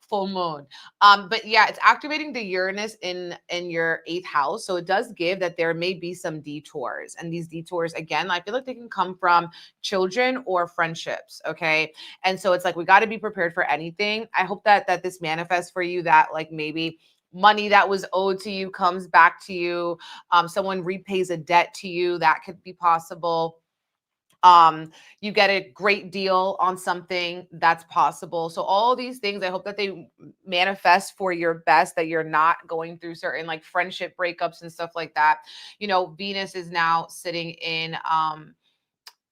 full moon. But yeah, it's activating the Uranus in your 8th house. So it does give that there may be some detours. And these detours, again, I feel like they can come from children or friendships. Okay. And so it's like we got to be prepared for anything. I hope that this manifests for you, that like maybe money that was owed to you comes back to you. Someone repays a debt to you. That could be possible. You get a great deal on something, that's possible. So all these things, I hope that they manifest for your best, that you're not going through certain like friendship breakups and stuff like that. You know, Venus is now sitting in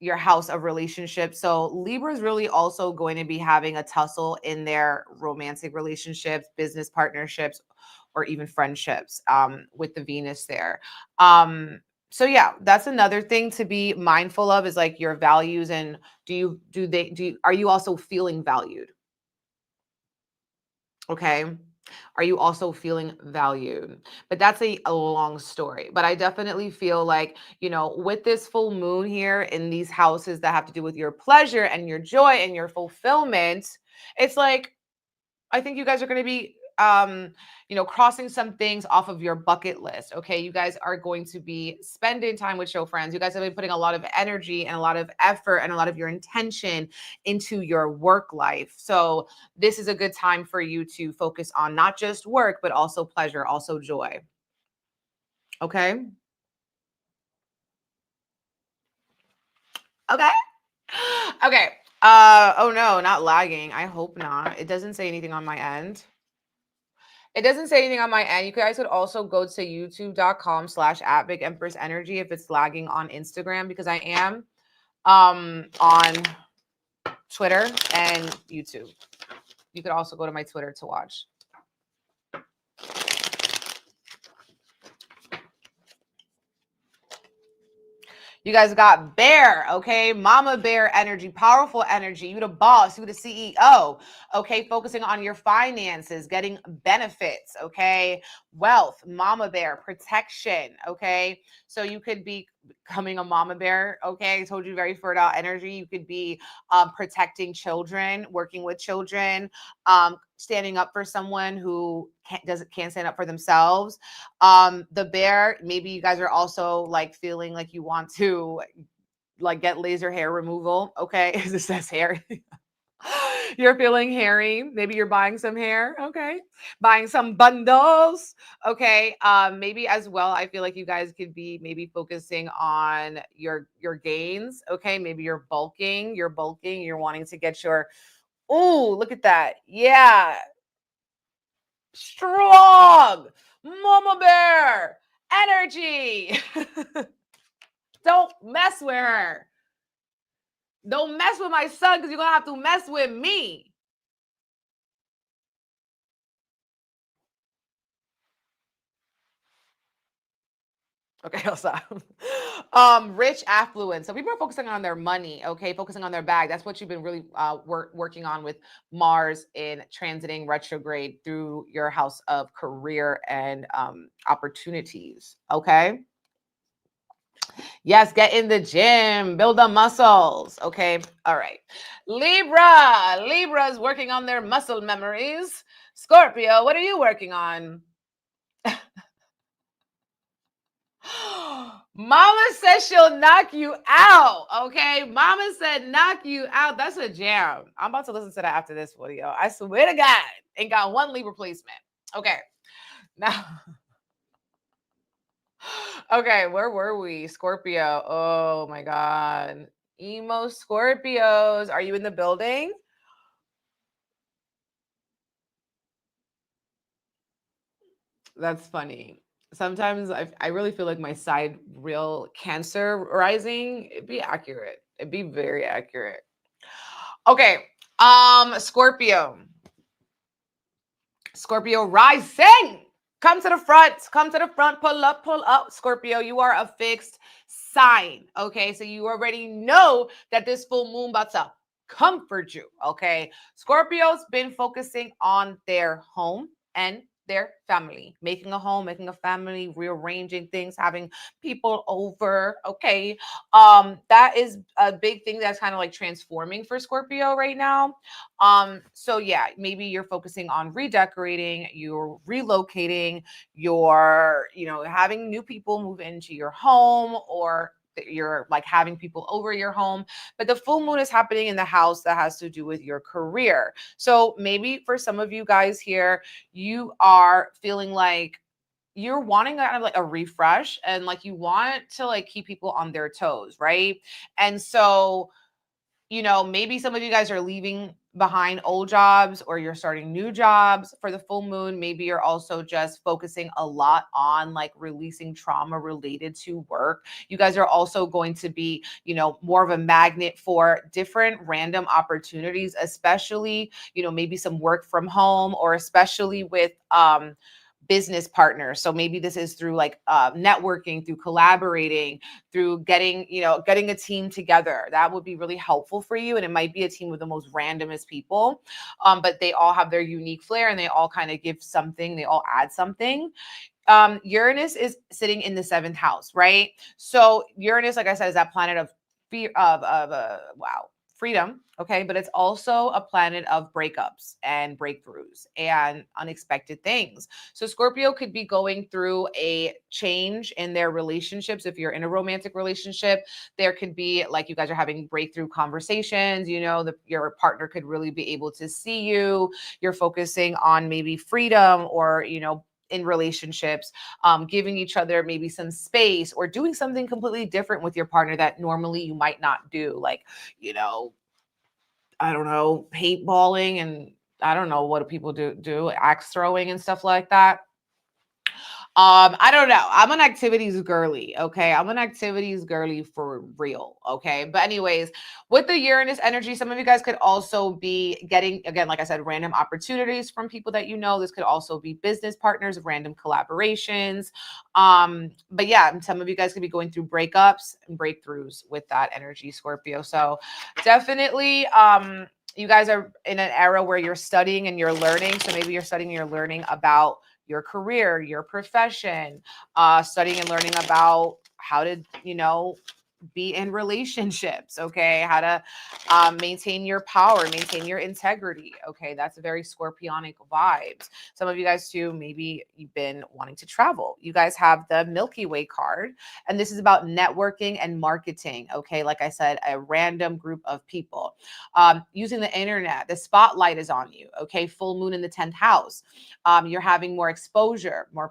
your house of relationships. So Libra is really also going to be having a tussle in their romantic relationships, business partnerships, or even friendships with the Venus there. So yeah, that's another thing to be mindful of, is like your values, and are you also feeling valued? Okay. Are you also feeling valued? But that's a long story. But I definitely feel like, you know, with this full moon here in these houses that have to do with your pleasure and your joy and your fulfillment, it's like, I think you guys are going to be, crossing some things off of your bucket list. Okay. You guys are going to be spending time with your friends. You guys have been putting a lot of energy and a lot of effort and a lot of your intention into your work life. So this is a good time for you to focus on not just work, but also pleasure, also joy. Okay. Okay. Okay. Oh no, not lagging. I hope not. It doesn't say anything on my end. It doesn't say anything on my end. You guys could also go to youtube.com/@BigEmpressEnergy if it's lagging on Instagram, because I am on Twitter and YouTube. You could also go to my Twitter to watch. You guys got bear, okay? Mama bear energy, powerful energy. You the boss, you the CEO, okay? Focusing on your finances, getting benefits, okay? Wealth, mama bear, protection, okay? So you could be becoming a mama bear, okay? I told you, very fertile energy. You could be protecting children, working with children, standing up for someone who can't stand up for themselves. The bear, maybe you guys are also like feeling like you want to like get laser hair removal. Okay. It says hair. You're feeling hairy. Maybe you're buying some hair. Okay. Buying some bundles. Okay. Maybe as well, I feel like you guys could be maybe focusing on your gains. Okay. Maybe you're bulking, you're wanting to get your, oh, look at that. Yeah. Strong mama bear energy. Don't mess with her. Don't mess with my son, because you're gonna have to mess with me. Okay, I'll stop. Rich affluence. So people are focusing on their money, okay, focusing on their bag. That's what you've been really working on with Mars in transiting retrograde through your house of career and opportunities. Okay. Yes, get in the gym, build the muscles. Okay. All right. Libra is working on their muscle memories. Scorpio, what are you working on? Mama said she'll knock you out. Okay. Mama said knock you out. That's a jam. I'm about to listen to that after this video. I swear to God. Ain't got one Libra placement. Okay. Now, okay, where were we? Scorpio. Oh my God. Emo Scorpios. Are you in the building? That's funny. Sometimes I really feel like my side real Cancer rising, it'd be accurate. It'd be very accurate. Okay. Scorpio. Scorpio rising. Come to the front. Come to the front. Pull up, pull up. Scorpio, you are a fixed sign. Okay. So you already know that this full moon about to comfort you. Okay. Scorpio's been focusing on their home and their family, making a home, making a family, rearranging things, having people over. Okay. That is a big thing that's kind of like transforming for Scorpio right now. So yeah, maybe you're focusing on redecorating, you're relocating, you're, having new people move into your home, or you're like having people over your home. But the full moon is happening in the house that has to do with your career. So maybe for some of you guys here, you are feeling like you're wanting kind of like a refresh, and like you want to like keep people on their toes, right? And so maybe some of you guys are leaving behind old jobs, or you're starting new jobs for the full moon. Maybe you're also just focusing a lot on like releasing trauma related to work. You guys are also going to be, more of a magnet for different random opportunities, especially, maybe some work from home, or especially with, business partners. So maybe this is through like networking, through collaborating, through getting a team together. That would be really helpful for you. And it might be a team with the most randomest people, but they all have their unique flair, and they all kind of give something. They all add something. Uranus is sitting in the 7th house, right? So Uranus, like I said, is that planet of fear, freedom. Okay. But it's also a planet of breakups and breakthroughs and unexpected things. So Scorpio could be going through a change in their relationships. If you're in a romantic relationship, there could be like you guys are having breakthrough conversations. Your partner could really be able to see you. You're focusing on maybe freedom, or, in relationships, giving each other maybe some space, or doing something completely different with your partner that normally you might not do. Like, I don't know, paintballing, and I don't know what people do axe throwing and stuff like that. I don't know. I'm an activities girly. Okay. I'm an activities girly for real. Okay. But anyways, with the Uranus energy, some of you guys could also be getting, again, like I said, random opportunities from people that you know. This could also be business partners, random collaborations. But yeah, some of you guys could be going through breakups and breakthroughs with that energy, Scorpio. So definitely, you guys are in an era where you're studying and you're learning. So maybe you're studying and you're learning about your career, your profession, studying and learning about how to, be in relationships. Okay. How to maintain your power, maintain your integrity. Okay. That's a very scorpionic vibes. Some of you guys too, maybe you've been wanting to travel. You guys have the Milky Way card, and this is about networking and marketing. Okay. Like I said, a random group of people, using the internet. The spotlight is on you. Okay. Full moon in the 10th house. You're having more exposure, more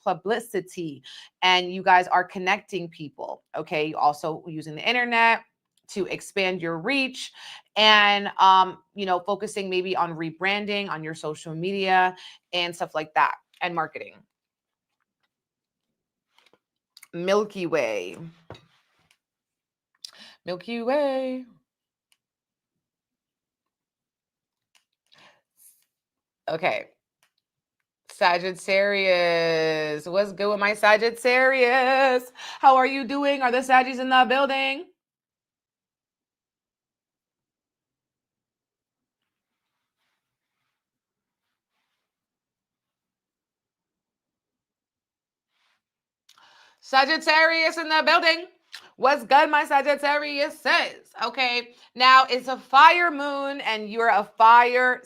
publicity, and you guys are connecting people. Okay. You also using the internet to expand your reach, and focusing maybe on rebranding on your social media and stuff like that, and marketing. Milky Way. Milky Way. Okay. Sagittarius. What's good with my Sagittarius? How are you doing? Are the Saggies in the building? Sagittarius in the building. What's good, my Sagittarius says. Okay, now it's a fire moon and you're a fire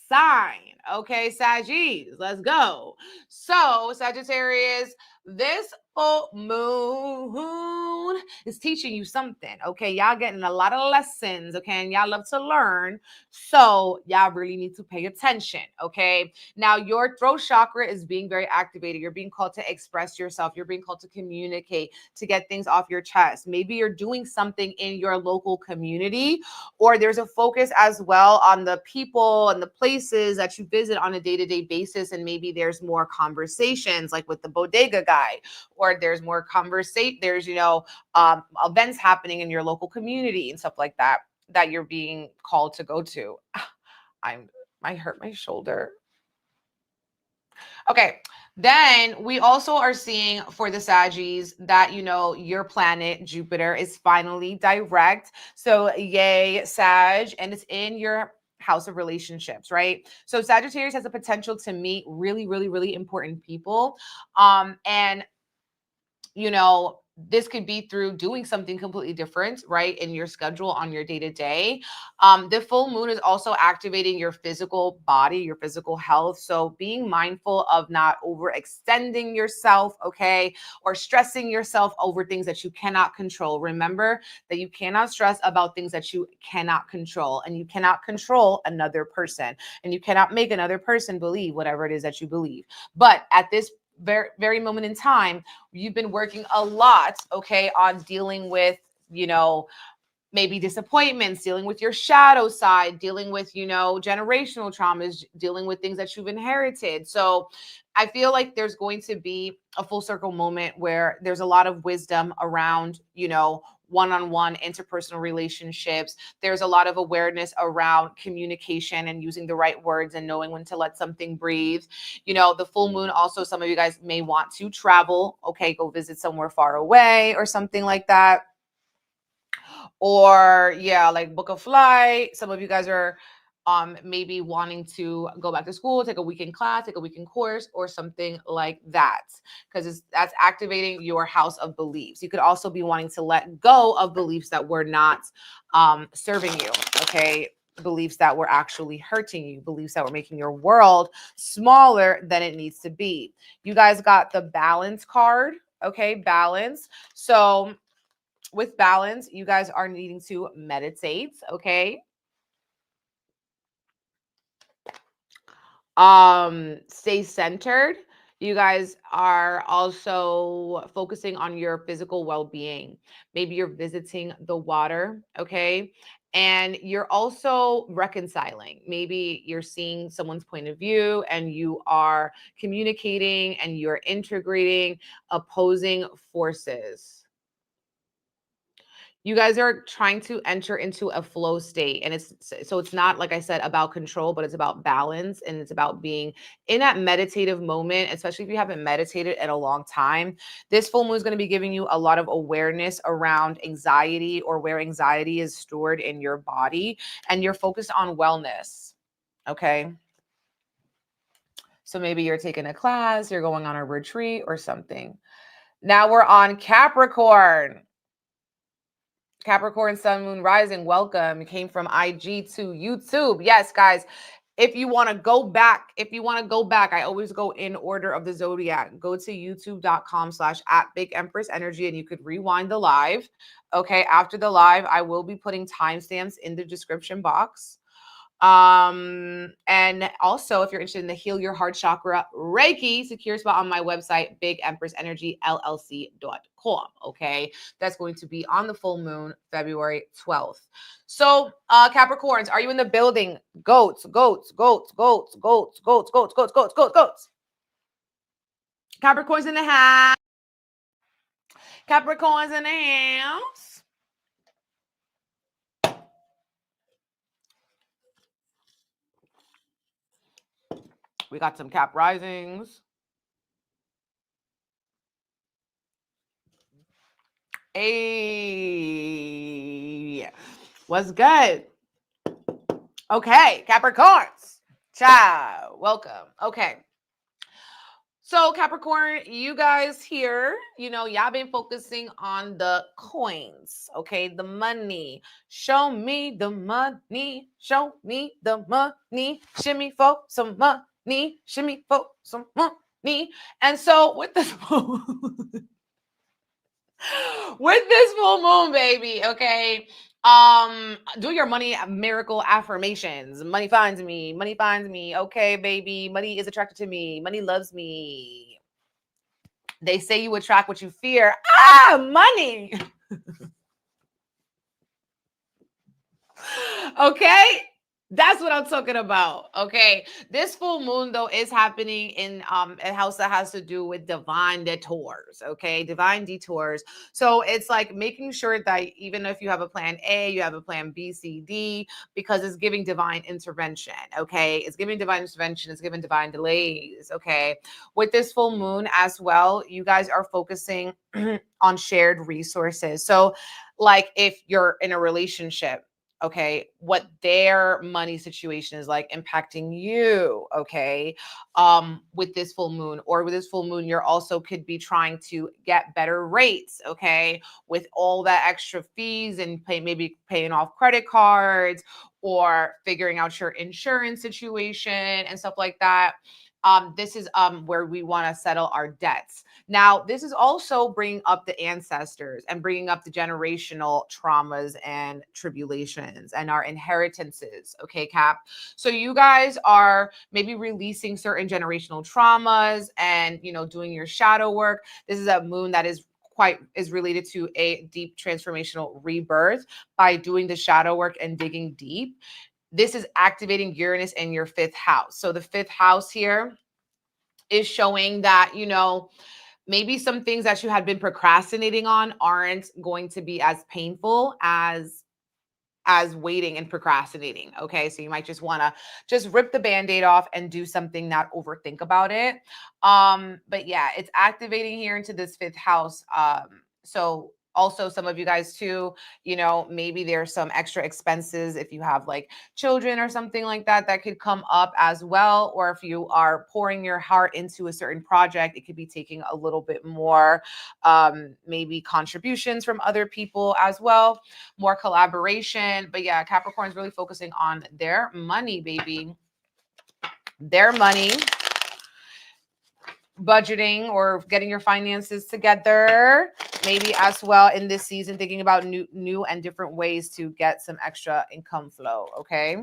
sign. Okay, Sagittarius, let's go. So, Sagittarius, this full moon is teaching you something. Okay, y'all getting a lot of lessons. Okay, and y'all love to learn. So, y'all really need to pay attention. Okay, now your throat chakra is being very activated. You're being called to express yourself. You're being called to communicate, to get things off your chest. Maybe you're doing something in your local community, or there's a focus as well on the people and the places that you visit on a day-to-day basis. And maybe there's more conversations like with the bodega guy, or there's more conversation. There's, events happening in your local community and stuff like that, that you're being called to go to. I hurt my shoulder. Okay. Then we also are seeing for the Saggies that, your planet Jupiter is finally direct. So yay, Sag, and it's in your house of relationships, right? So Sagittarius has the potential to meet really, really, really important people. And this could be through doing something completely different, right, in your schedule on your day-to-day. The full moon is also activating your physical body, your physical health. So being mindful of not overextending yourself, okay, or stressing yourself over things that you cannot control. Remember that you cannot stress about things that you cannot control, and you cannot control another person, and you cannot make another person believe whatever it is that you believe. But at this very, very moment in time, you've been working a lot, okay, on dealing with, maybe disappointments, dealing with your shadow side, dealing with, generational traumas, dealing with things that you've inherited. So I feel like there's going to be a full circle moment where there's a lot of wisdom around, one-on-one interpersonal relationships. There's a lot of awareness around communication and using the right words and knowing when to let something breathe. The full moon also, some of you guys may want to travel, okay, go visit somewhere far away or something like that. Or like book a flight. Some of you guys are maybe wanting to go back to school, take a weekend class, take a weekend course, or something like that, because that's activating your house of beliefs. You could also be wanting to let go of beliefs that were not serving you, okay? Beliefs that were actually hurting you, beliefs that were making your world smaller than it needs to be. You guys got the balance card, okay? Balance. So with balance, you guys are needing to meditate, okay? Stay centered. You guys are also focusing on your physical well-being. Maybe you're visiting the water, okay? And you're also reconciling. Maybe you're seeing someone's point of view and you are communicating and you're integrating opposing forces. You guys are trying to enter into a flow state, and it's not, like I said, about control, but it's about balance, and it's about being in that meditative moment, especially if you haven't meditated in a long time. This full moon is going to be giving you a lot of awareness around anxiety, or where anxiety is stored in your body, and you're focused on wellness. Okay. So maybe you're taking a class, you're going on a retreat or something. Now we're on Capricorn. Capricorn, Sun, Moon, Rising, welcome. You came from IG to YouTube. Yes, guys, if you want to go back, I always go in order of the zodiac. Go to youtube.com/@BigEmpressEnergy and you could rewind the live. Okay, after the live, I will be putting timestamps in the description box. And also, if you're interested in the Heal Your Heart Chakra Reiki, secure spot on my website, BigEmpressEnergyLLC.com. Okay, that's going to be on the full moon, February 12th. So, Capricorns, are you in the building? Goats, goats, goats, goats, goats, goats, goats, goats, goats, goats, goats. Capricorns in the house. Capricorns in the house. We got some Cap risings. Hey, what's good? Okay, Capricorns. Ciao. Welcome. Okay. So Capricorn, you guys here, y'all been focusing on the coins, okay? The money. Show me the money. Show me the money. Shimmy for some money. Shimmy for some money. And so with this with this full moon, baby, okay? Do your money miracle affirmations. Money finds me. Money finds me. Okay, baby. Money is attracted to me. Money loves me. They say you attract what you fear. Money. Okay? That's what I'm talking about. Okay. This full moon, though, is happening in a house that has to do with divine detours. Okay. Divine detours. So it's like making sure that even if you have a plan A, you have a plan B, C, D, because it's giving divine intervention. Okay. It's giving divine intervention, it's giving divine delays. Okay. With this full moon as well, you guys are focusing on shared resources. So, like if you're in a relationship, okay, what their money situation is like impacting you, okay, with this full moon. Or with this full moon, you're also could be trying to get better rates, okay, with all that extra fees and maybe paying off credit cards or figuring out your insurance situation and stuff like that. This is where we want to settle our debts. Now, this is also bringing up the ancestors and bringing up the generational traumas and tribulations and our inheritances. Okay, Cap. So you guys are maybe releasing certain generational traumas and, doing your shadow work. This is a moon that is related to a deep transformational rebirth by doing the shadow work and digging deep. This is activating Uranus in your 5th house. So the 5th house here is showing that, maybe some things that you had been procrastinating on aren't going to be as painful as waiting and procrastinating. Okay. So you might just want to just rip the band-aid off and do something, not overthink about it. But yeah, it's activating here into this 5th house. So also some of you guys too, maybe there's some extra expenses if you have like children or something like that could come up as well. Or if you are pouring your heart into a certain project, it could be taking a little bit more, maybe contributions from other people as well, more collaboration. But yeah, Capricorn is really focusing on their money, baby. Their money. Budgeting or getting your finances together, maybe as well in this season, thinking about new and different ways to get some extra income flow. Okay.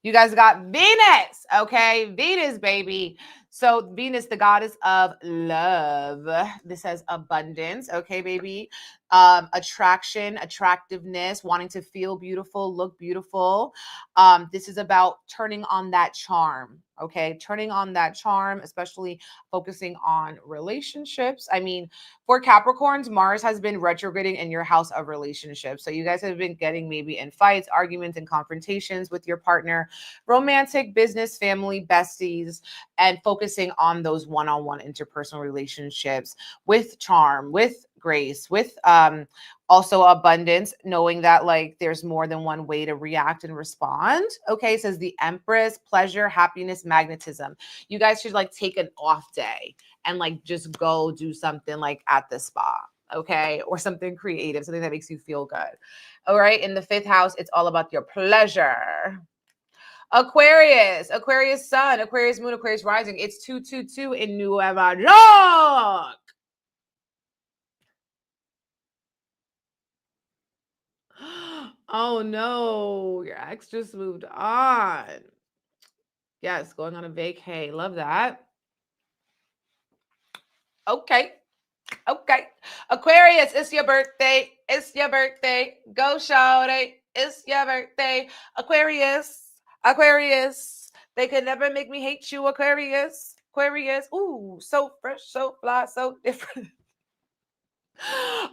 You guys got Venus. Okay. Venus, baby. So Venus, the goddess of love. This says abundance. Okay, baby. Attraction, attractiveness, wanting to feel beautiful, look beautiful. This is about turning on that charm. Okay, turning on that charm, especially focusing on relationships. I mean, for Capricorns, Mars has been retrograding in your house of relationships. So you guys have been getting maybe in fights, arguments, and confrontations with your partner, romantic, business, family, besties, and focusing on those one-on-one interpersonal relationships with charm, with grace, with also abundance, knowing that like there's more than one way to react and respond. Okay, it says the Empress, pleasure, happiness, magnetism. You guys should like take an off day and like just go do something like at the spa, okay, or something creative, something that makes you feel good. All right, in the 5th house, it's all about your pleasure. Aquarius, Aquarius sun, Aquarius moon, Aquarius rising. It's 222 in Nueva York. Oh no, your ex just moved on. Yes, going on a vacay. Love that. Okay. Okay. Aquarius, it's your birthday. It's your birthday. Go shawty. It's your birthday. Aquarius. Aquarius. They could never make me hate you, Aquarius. Aquarius. Ooh, so fresh, so fly, so different.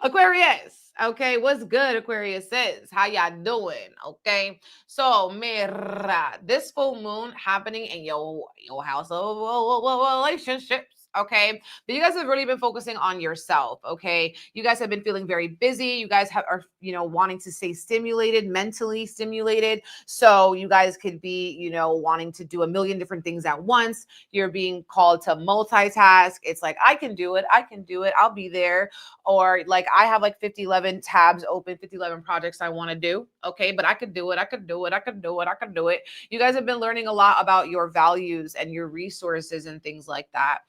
Aquarius. Okay, what's good, Aquarius says? How y'all doing? Okay, so mira, this full moon happening in your house of relationships. Okay, but you guys have really been focusing on yourself. Okay, you guys have been feeling very busy. You guys are, wanting to stay stimulated, mentally stimulated. So you guys could be, wanting to do a million different things at once. You're being called to multitask. It's like, I can do it. I can do it. I'll be there. Or like, I have like 50, 11 tabs open, 50, 11 projects I want to do. Okay, but I could do it. I could do it. I could do it. I could do it. You guys have been learning a lot about your values and your resources and things like that.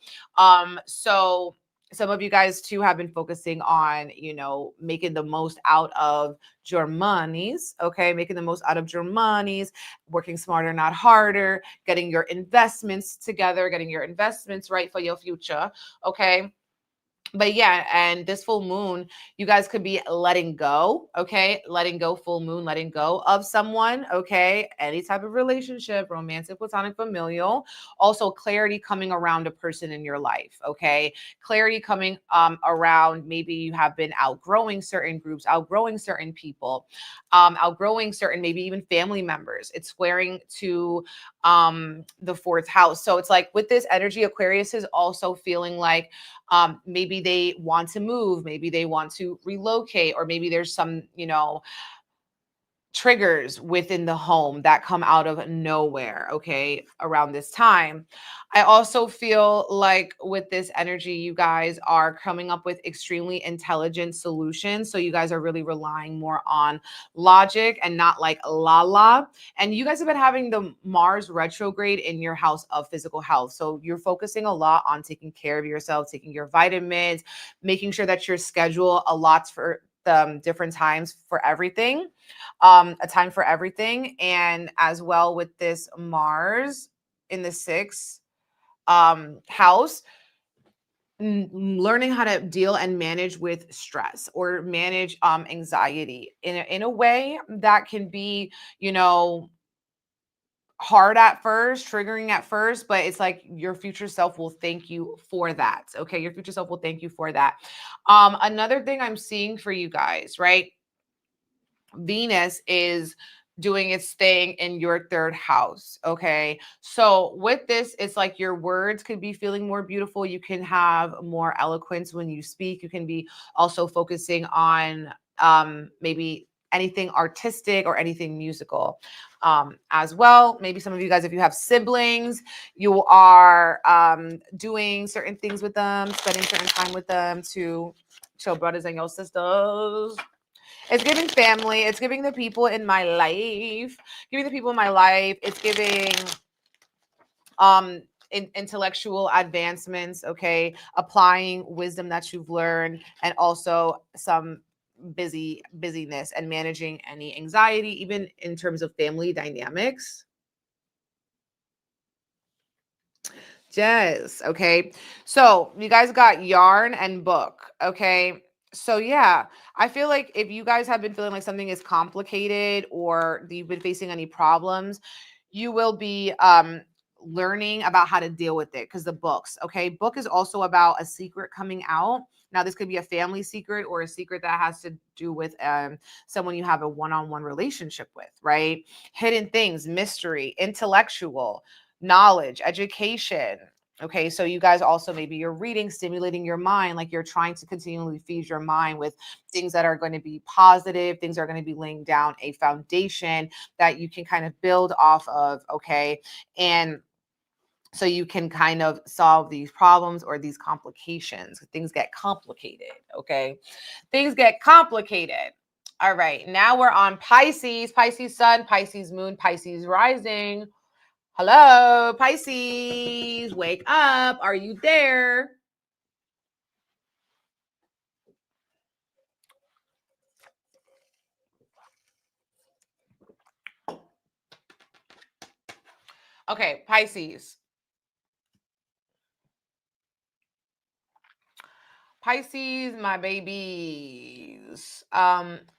So some of you guys too have been focusing on, making the most out of your monies, okay? Making the most out of your monies, working smarter, not harder, getting your investments together, getting your investments right for your future, okay? But yeah, and this full moon, you guys could be letting go, okay? Letting go, full moon, letting go of someone, okay? Any type of relationship, romantic, platonic, familial. Also, clarity coming around a person in your life, okay? Clarity coming around, maybe you have been outgrowing certain groups, outgrowing certain people, outgrowing certain, maybe even family members. It's squaring to the fourth house. So it's like with this energy, Aquarius is also feeling like maybe they want to move, maybe they want to relocate, or maybe there's some, triggers within the home that come out of nowhere, okay, around this time. I also feel like with this energy, you guys are coming up with extremely intelligent solutions. So you guys are really relying more on logic and not like la. And you guys have been having the Mars retrograde in your house of physical health. So you're focusing a lot on taking care of yourself, taking your vitamins, making sure that your schedule allots for the different times for everything, a time for everything. And as well with this Mars in the sixth house, learning how to deal and manage with stress or manage anxiety in a way that can be, hard at first, triggering at first, but it's like your future self will thank you for that. Okay, your future self will thank you for that. Another thing I'm seeing for you guys, right? Venus is doing its thing in your third house. Okay. So with this, it's like your words could be feeling more beautiful. You can have more eloquence when you speak. You can be also focusing on maybe anything artistic or anything musical as well. Maybe some of you guys, if you have siblings, you are doing certain things with them, spending certain time with them to show brothers and your sisters. It's giving family. It's giving the people in my life. Giving the people in my life. It's giving intellectual advancements, okay? Applying wisdom that you've learned, and also some busyness and managing any anxiety, even in terms of family dynamics. Yes, okay. So you guys got yarn and book, okay? So yeah, I feel like if you guys have been feeling like something is complicated or you've been facing any problems, you will be learning about how to deal with it, because the books, okay? Book is also about a secret coming out. Now, this could be a family secret or a secret that has to do with someone you have a one-on-one relationship with, right? Hidden things, mystery, intellectual knowledge, education. Okay, so you guys also, maybe you're reading, stimulating your mind, like you're trying to continually feed your mind with things that are going to be positive, things are going to be laying down a foundation that you can kind of build off of. Okay, and so you can kind of solve these problems or these complications. Things get complicated. Okay, things get complicated. All right, now we're on Pisces, Pisces sun, Pisces moon, Pisces rising. Hello, Pisces, wake up. Are you there? Okay, Pisces. Pisces, my babies.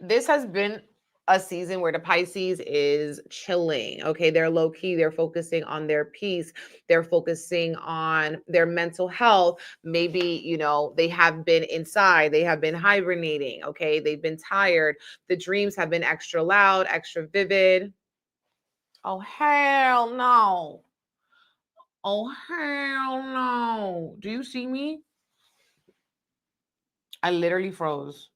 This has been a season where the Pisces is chilling. Okay, they're low key, they're focusing on their peace, they're focusing on their mental health. Maybe, they have been inside, they have been hibernating. Okay, they've been tired. The dreams have been extra loud, extra vivid. Oh, hell no. Oh, hell no. Do you see me? I literally froze.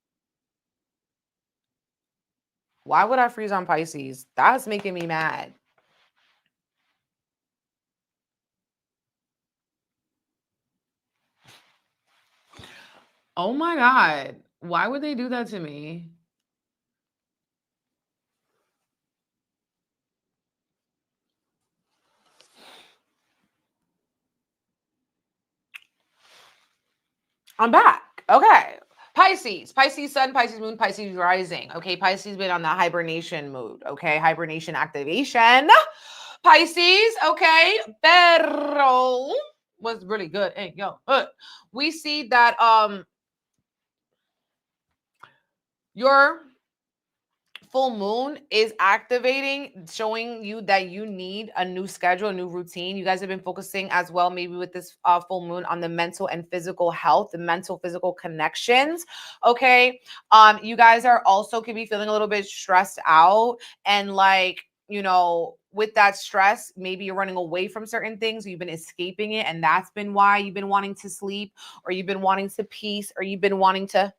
Why would I freeze on Pisces? That's making me mad. Oh my God. Why would they do that to me? I'm back. Okay. Pisces, Pisces sun, Pisces moon, Pisces rising. Okay. Pisces been on the hibernation mood. Okay. Hibernation activation. Pisces. Okay. Pero was really good. Hey, yo. We see that your full moon is activating, showing you that you need a new schedule, a new routine. You guys have been focusing as well, maybe with this full moon, on the mental and physical health, the mental physical connections. Okay. You guys are also could be feeling a little bit stressed out, and like, you know, with that stress, maybe you're running away from certain things, you've been escaping it, and that's been why you've been wanting to sleep, or you've been wanting to peace, or you've been wanting to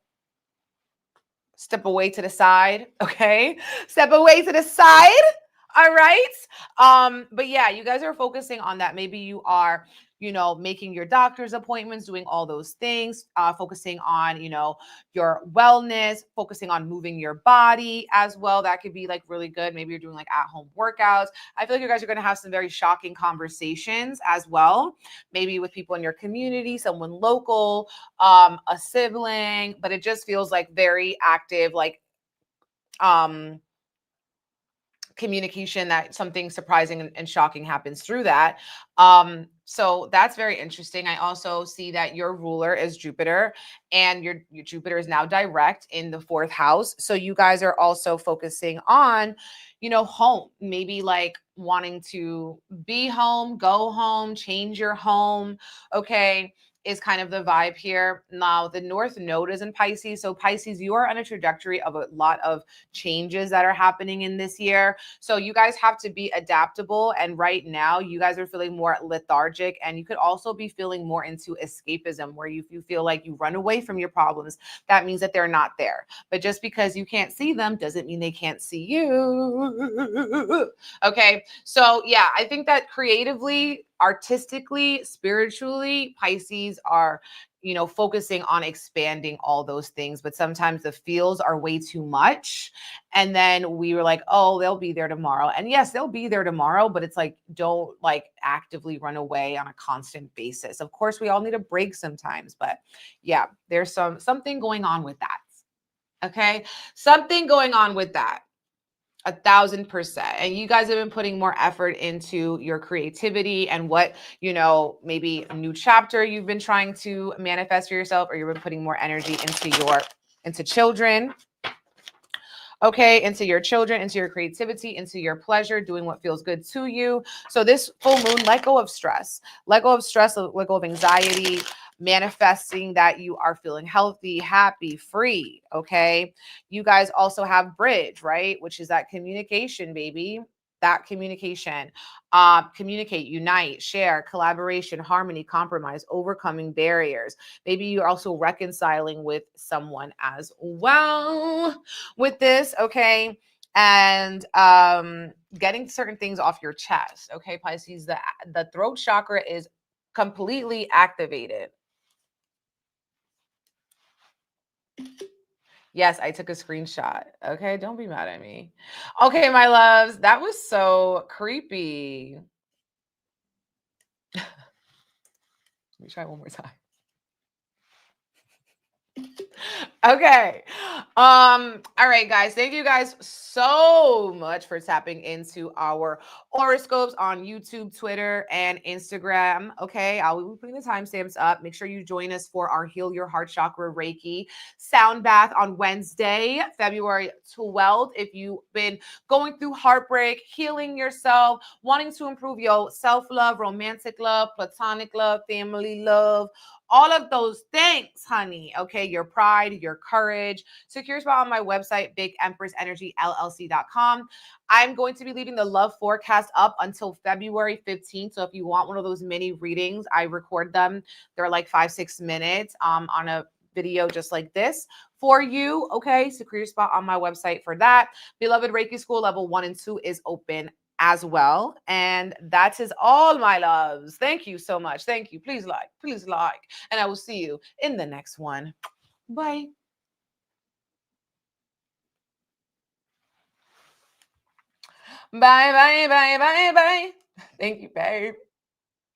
step away to the side. Okay. Step away to the side. All right. But yeah, you guys are focusing on that. Maybe you are, you know, making your doctor's appointments, doing all those things, focusing on, you know, your wellness, focusing on moving your body as well. That could be like really good. Maybe you're doing like at-home workouts. I feel like you guys are going to have some very shocking conversations as well. Maybe with people in your community, someone local, a sibling, but it just feels like very active, like communication, that something surprising and shocking happens through that. So that's very interesting. I also see that your ruler is Jupiter, and your Jupiter is now direct in the 4th house. So you guys are also focusing on, you know, home, maybe like wanting to be home, go home, change your home. Okay. Is kind of the vibe here. Now, the North Node is in Pisces. So Pisces, you are on a trajectory of a lot of changes that are happening in this year. So you guys have to be adaptable. And right now, you guys are feeling more lethargic, and you could also be feeling more into escapism, where you feel like you run away from your problems. That means that they're not there. But just because you can't see them doesn't mean they can't see you. Okay. So yeah, I think that creatively, artistically, spiritually, Pisces are, you know, focusing on expanding all those things. But sometimes the feels are way too much. And then we were like, oh, they'll be there tomorrow. And yes, they'll be there tomorrow, but it's like, don't like actively run away on a constant basis. Of course, we all need a break sometimes, but yeah, there's something going on with that. Okay. Something going on with that. 1,000%. And you guys have been putting more effort into your creativity and what, you know, maybe a new chapter you've been trying to manifest for yourself, or you've been putting more energy into children. Okay, into your children, into your creativity, into your pleasure, doing what feels good to you. So this full moon, let go of stress, let go of stress, let go of anxiety, manifesting that you are feeling healthy, happy, free. Okay. You guys also have bridge, right? Which is that communication, baby. That communication, communicate, unite, share, collaboration, harmony, compromise, overcoming barriers. Maybe you're also reconciling with someone as well with this. Okay. And getting certain things off your chest. Okay, Pisces, the throat chakra is completely activated. Yes, I took a screenshot. Okay, don't be mad at me. Okay, my loves, that was so creepy. Let me try one more time. Okay. All right, guys. Thank you guys so much for tapping into our horoscopes on YouTube, Twitter, and Instagram. Okay. I will be putting the timestamps up. Make sure you join us for our Heal Your Heart Chakra Reiki sound bath on Wednesday, February 12th. If you've been going through heartbreak, healing yourself, wanting to improve your self-love, romantic love, platonic love, family love, all of those things, honey. Okay. Your pride, your your courage. Secure your spot on my website, BigEmpressEnergyLLC.com. I'm going to be leaving the love forecast up until February 15th. So if you want one of those mini readings, I record them. They're like 5-6 minutes on a video just like this for you. Okay, secure your spot on my website for that. Beloved Reiki School level 1 and 2 is open as well. And that is all, my loves. Thank you so much. Thank you. Please like. And I will see you in the next one. Bye. Bye, bye, bye, bye, bye. Thank you, babe.